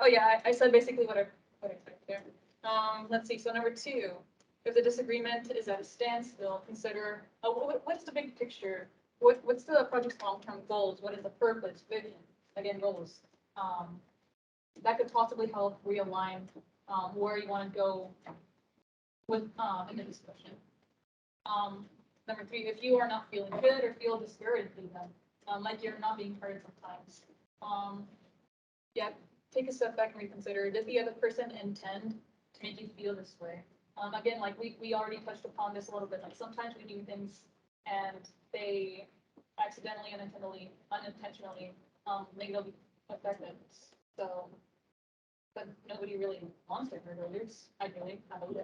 Oh, yeah, I said basically what I said there. Let's see, so number 2, if the disagreement is at a standstill, consider, what's the big picture? What's the project's long-term goals? What is the purpose, vision? Again, goals. That could possibly help realign, where you want to go with, in the discussion. Number 3, if you are not feeling good or feel discouraged even, like you're not being heard sometimes. Yeah, take a step back and reconsider, did the other person intend to make you feel this way? Again, like we already touched upon this a little bit, like sometimes we do things and they accidentally, unintentionally, negatively affect us. So, but nobody really wants to hurt others, ideally, I hope.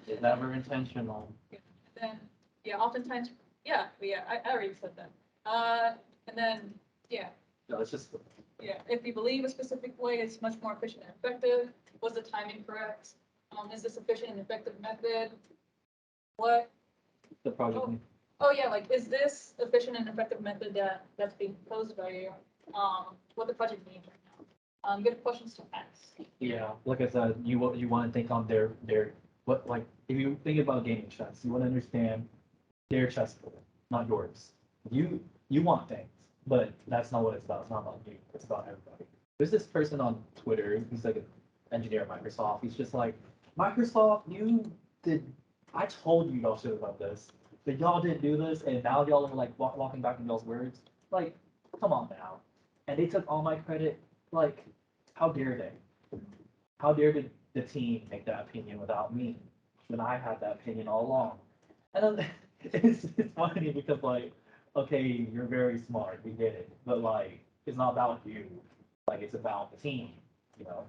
It's never intentional. Then, yeah, oftentimes, yeah, I already said that. And then, yeah, No, it's just yeah, if you believe a specific way is much more efficient and effective, was the timing correct? Is this efficient and effective method? What? the project. Oh, yeah, like, is this efficient and effective method that's being proposed by you? What the project needs right now? Good questions to ask. Yeah, like I said, you want to think on their what like if you think about gaming chess, you want to understand their chessboard, not yours. You want things, but that's not what it's about. It's not about you. It's about everybody. There's this person on Twitter. He's like an engineer at Microsoft. He's just like, Microsoft, you did. I told you y'all should have done this, but y'all didn't do this, and now y'all are like walking back in y'all's words. Like, come on now. And they took all my credit. Like, how dare they? How dare the team make that opinion without me when I had that opinion all along? And then it's funny because like, okay, you're very smart, we get it, but like, it's not about you. Like, it's about the team, you know.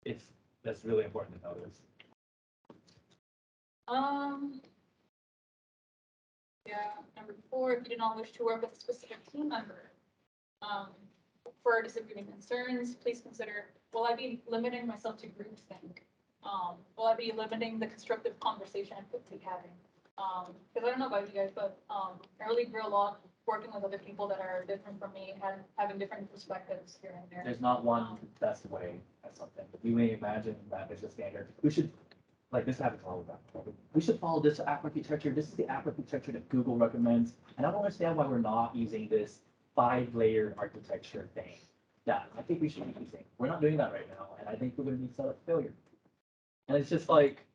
It's that's really important to notice. Yeah, number 4, if you do not wish to work with a specific team member, for disagreeing concerns, please consider, will I be limiting myself to groupthink? Will I be limiting the constructive conversation I could be having? Because I don't know about you guys, but I really grew a lot working with other people that are different from me and having different perspectives here and there. There's not one best way at something. You may imagine that there's a standard. We should, like this happens all the time. We should follow this app architecture. This is the app architecture that Google recommends. And I don't understand why we're not using this 5-layer architecture thing that I think we should be using. We're not doing that right now. And I think we're going to be set up failure. And it's just like,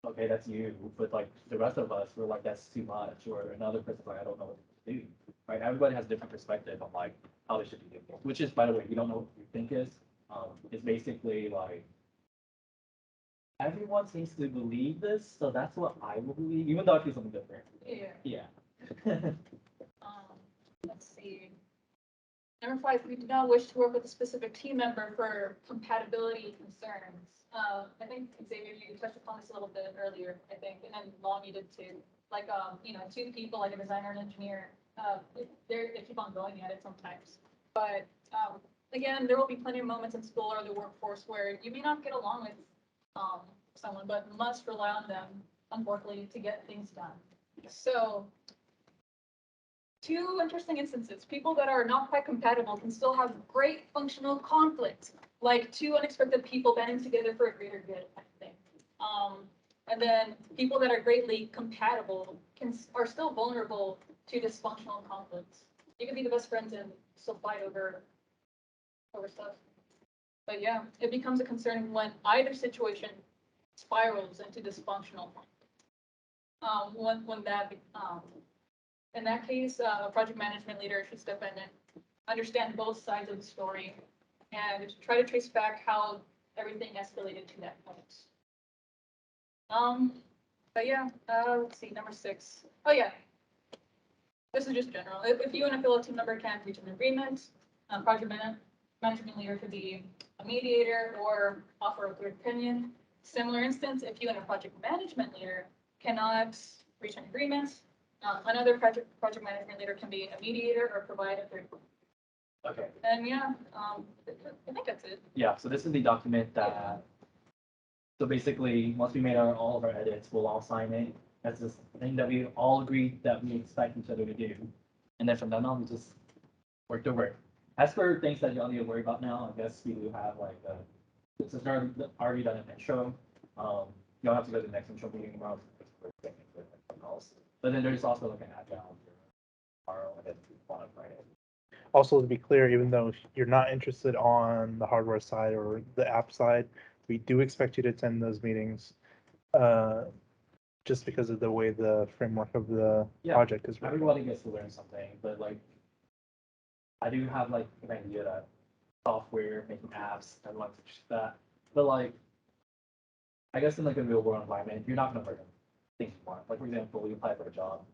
okay, that's you, but like the rest of us, we're like, that's too much, or another person's like, I don't know what to do, right? Everybody has a different perspective on like how they should be doing it, which is, by the way, you don't know what you think is. It's basically like everyone seems to believe this, so that's what I will believe, even though I feel something different. Yeah. Yeah. Let's see. Number 5, we do not wish to work with a specific team member for compatibility concerns. I think Xavier, you touched upon this a little bit earlier, I think, and then Long you did too. Like, you know, 2 people, like a designer and engineer, they keep on going at it sometimes. But again, there will be plenty of moments in school or the workforce where you may not get along with someone, but must rely on them, unfortunately, to get things done. So 2 interesting instances. People that are not quite compatible can still have great functional conflict, like 2 unexpected people banding together for a greater good, I think. And then people that are greatly compatible are still vulnerable to dysfunctional conflicts. You can be the best friends and still fight over stuff. But yeah, it becomes a concern when either situation spirals into dysfunctional. When that in that case, a project management leader should step in and understand both sides of the story and try to trace back how everything escalated to that point. But yeah, let's see, number 6. Oh yeah, this is just general. If you and a fellow team member can't reach an agreement, project management leader could be a mediator or offer a third opinion. Similar instance, if you and a project management leader cannot reach an agreement, another project management leader can be a mediator or provide a third. Okay. And yeah, I think that's it. Yeah, so this is the document that, so basically, once we made all of our edits, we'll all sign it. That's this thing that we all agree that we expect each other to do. And then from then on, we just work to work. As for things that you don't need to worry about now, I guess we do have like, this is already done an intro. You don't have to go to the next intro meeting tomorrow. But then there's also like an agile tomorrow and then on Friday. Also, to be clear, even though you're not interested on the hardware side or the app side, we do expect you to attend those meetings, just because of the way the framework of the project is written. Everybody gets to learn something, but like, I do have like an idea that software, making apps, everyone that, but like, I guess in like a real world environment, you're not gonna work on things you want. Like for example, you apply for a job,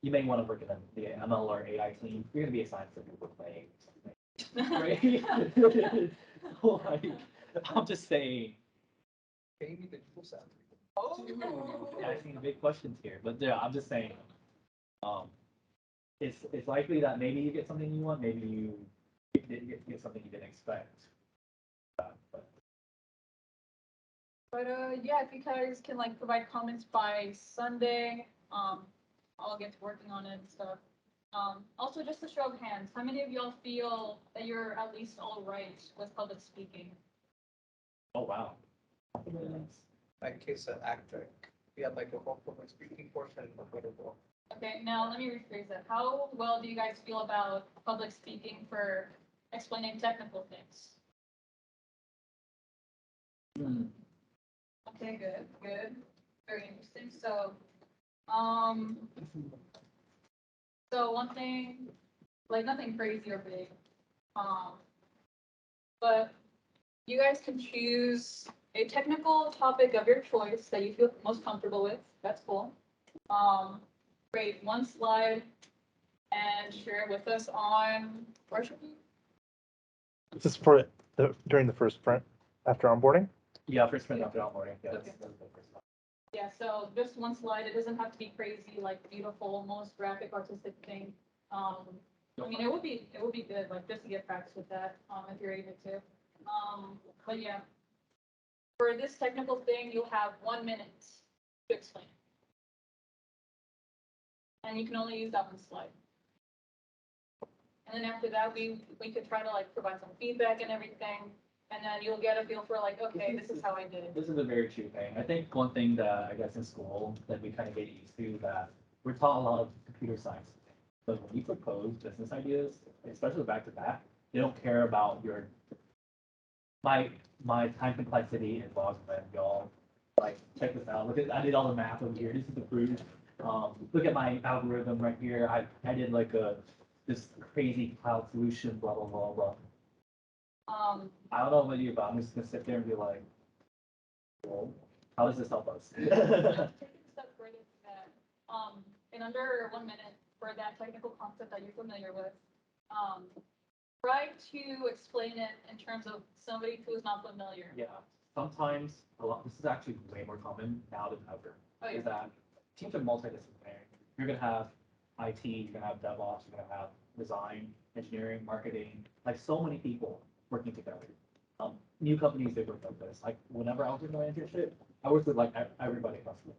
you may want to work in the ML or AI team. You're gonna be assigned to people playing something, right? So, like, I'm just saying. Maybe the cool sound. Asking big questions here, but yeah, I'm just saying. It's likely that maybe you get something you want, maybe you didn't get something you didn't expect. But yeah, if you guys can like provide comments by Sunday, I'll get to working on it and stuff. Also, just a show of hands, how many of y'all feel that you're at least all right with public speaking? Oh wow. In case of acting, we had like a whole public speaking portion and a political. Okay, now let me rephrase that. How well do you guys feel about public speaking for explaining technical things? Okay, good. Very interesting. So, one thing, like nothing crazy or big, but you guys can choose a technical topic of your choice that you feel most comfortable with. That's cool. Create one slide and share it with us on, where should we? This is for during the first sprint after onboarding. Yeah, first print after onboarding. Yeah, Okay. that's the first one. Yeah, so just one slide. It doesn't have to be crazy, like beautiful, most graphic, artistic thing. I mean, it would be good, like just to get practice with that, if you're able to. But yeah, for this technical thing, you'll have 1 minute to explain. And you can only use that one slide. And then after that, we could try to like provide some feedback and everything. And then you'll get a feel for like, okay, this is how I did it. This is a very true thing. I think one thing that I guess in school that we kind of get used to that we're taught a lot of computer science. But when you propose business ideas, especially back to back, they don't care about your my time complexity involves when y'all like, check this out. Look at, I did all the math over here. This is the proof. Look at my algorithm right here. I did like this crazy cloud solution, blah, blah, blah, blah. I don't know about you, but I'm just gonna sit there and be like, well, how does this help us? Taking a step further than that, in under 1 minute for that technical concept that you're familiar with, try to explain it in terms of somebody who is not familiar. Yeah, sometimes a lot. This is actually way more common now than ever. Oh, yeah. Is that teams are multidisciplinary. You're gonna have IT, you're gonna have DevOps, you're gonna have design, engineering, marketing, like so many people working together. New companies, they work like this. Like whenever I was doing my internship, I worked with like everybody across the board,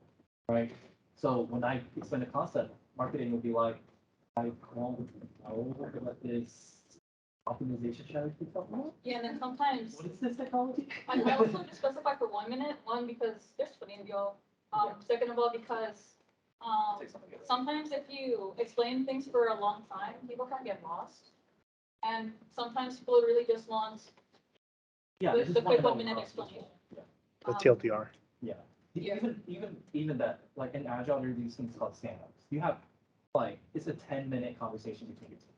right? So when I explain the concept, marketing would be like, I don't know what this optimization strategy is talking about. Yeah, and then sometimes What is this technology? I also just specify for 1 minute, one, because there's plenty of y'all. Second of all, because Take something else. sometimes if you explain things for a long time, people can get lost. And sometimes people really just want Yeah, the this is the quick one 1 minute across the explanation. board. The Um, TLDR. Yeah. Yeah. Even that, like in Agile, there are these things called stand-ups. You have, like, it's a 10-minute conversation between your team.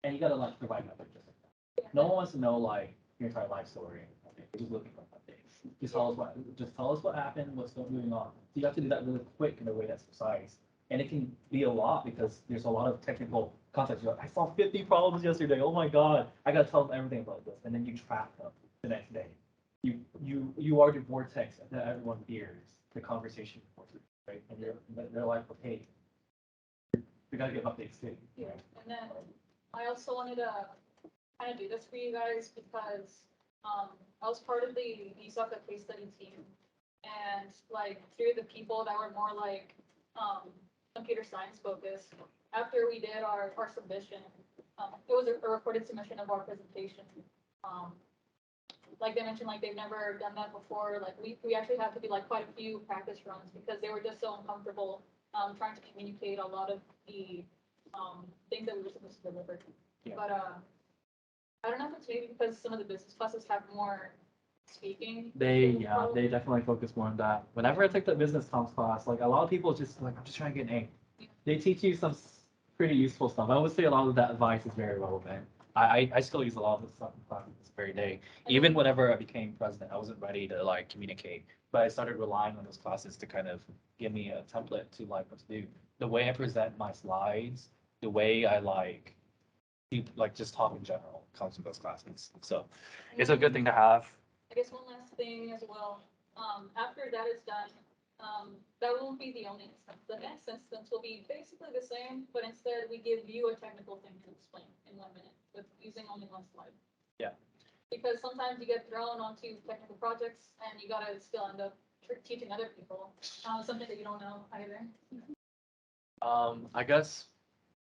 And you gotta like provide an update just like that. No one wants to know like your entire life story. Okay, we're just looking for updates. Just tell us what happened, what's still moving on. So you have to do that really quick in a way that's precise. And it can be a lot because there's a lot of technical context. You're like, I saw 50 problems yesterday. Oh my God. I gotta tell them everything about this. And then you track them the next day. You are the vortex that everyone fears the conversation forces, right? And they're like, okay, we gotta give updates too. Yeah, and then I also wanted to kind of do this for you guys because I was part of the ESOCA case study team. And like through the people that were more like computer science focused, after we did our submission, it was a recorded submission of our presentation. Like they mentioned, like they've never done that before. Like we actually had to do like quite a few practice runs because they were just so uncomfortable trying to communicate a lot of the things that we were supposed to deliver. Yeah. But I don't know if it's maybe because some of the business classes have more speaking. They definitely focus more on that. Whenever I take the business comms class, like a lot of people just like, I'm just trying to get an A. They teach you some pretty useful stuff. I would say a lot of that advice is very relevant. I still use a lot of this stuff in class this very day. Even whenever I became president, I wasn't ready to like communicate, but I started relying on those classes to kind of give me a template to like what to do. The way I present my slides, the way I like just talk in general comes from those classes. So it's a good thing to have. I guess one last thing as well. After that is done, that won't be the only instance. The next instance will be basically the same, but instead we give you a technical thing to explain in 1 minute with using only one slide. Yeah. Because sometimes you get thrown onto technical projects and you gotta still end up teaching other people something that you don't know either. I guess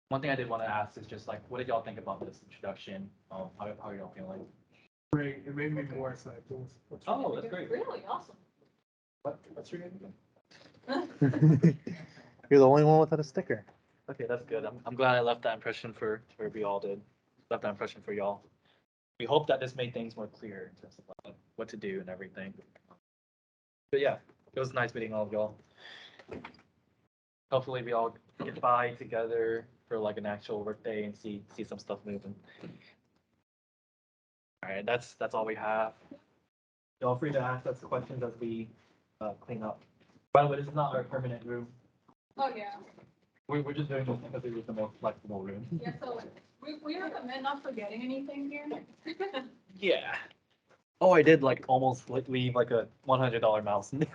one thing I did want to ask is just like, what did y'all think about this introduction? How are y'all feeling? Great, it made me more excited. Oh, that's great. Really awesome. What's your name again? You're the only one without a sticker. Okay, that's good. I'm glad I left that impression for we all did. Left that impression for y'all. We hope that this made things more clear in terms of like, what to do and everything. But yeah, it was nice meeting all of y'all. Hopefully we all get by together for like an actual work day and see some stuff moving. All right, that's all we have. Feel free to ask us questions as we clean up. By the way, this is not our permanent room. Oh, yeah. We're just doing this because it is the most flexible room. Yeah, so we recommend not forgetting anything here. Yeah. Oh, I did like almost leave like a $100 mouse in the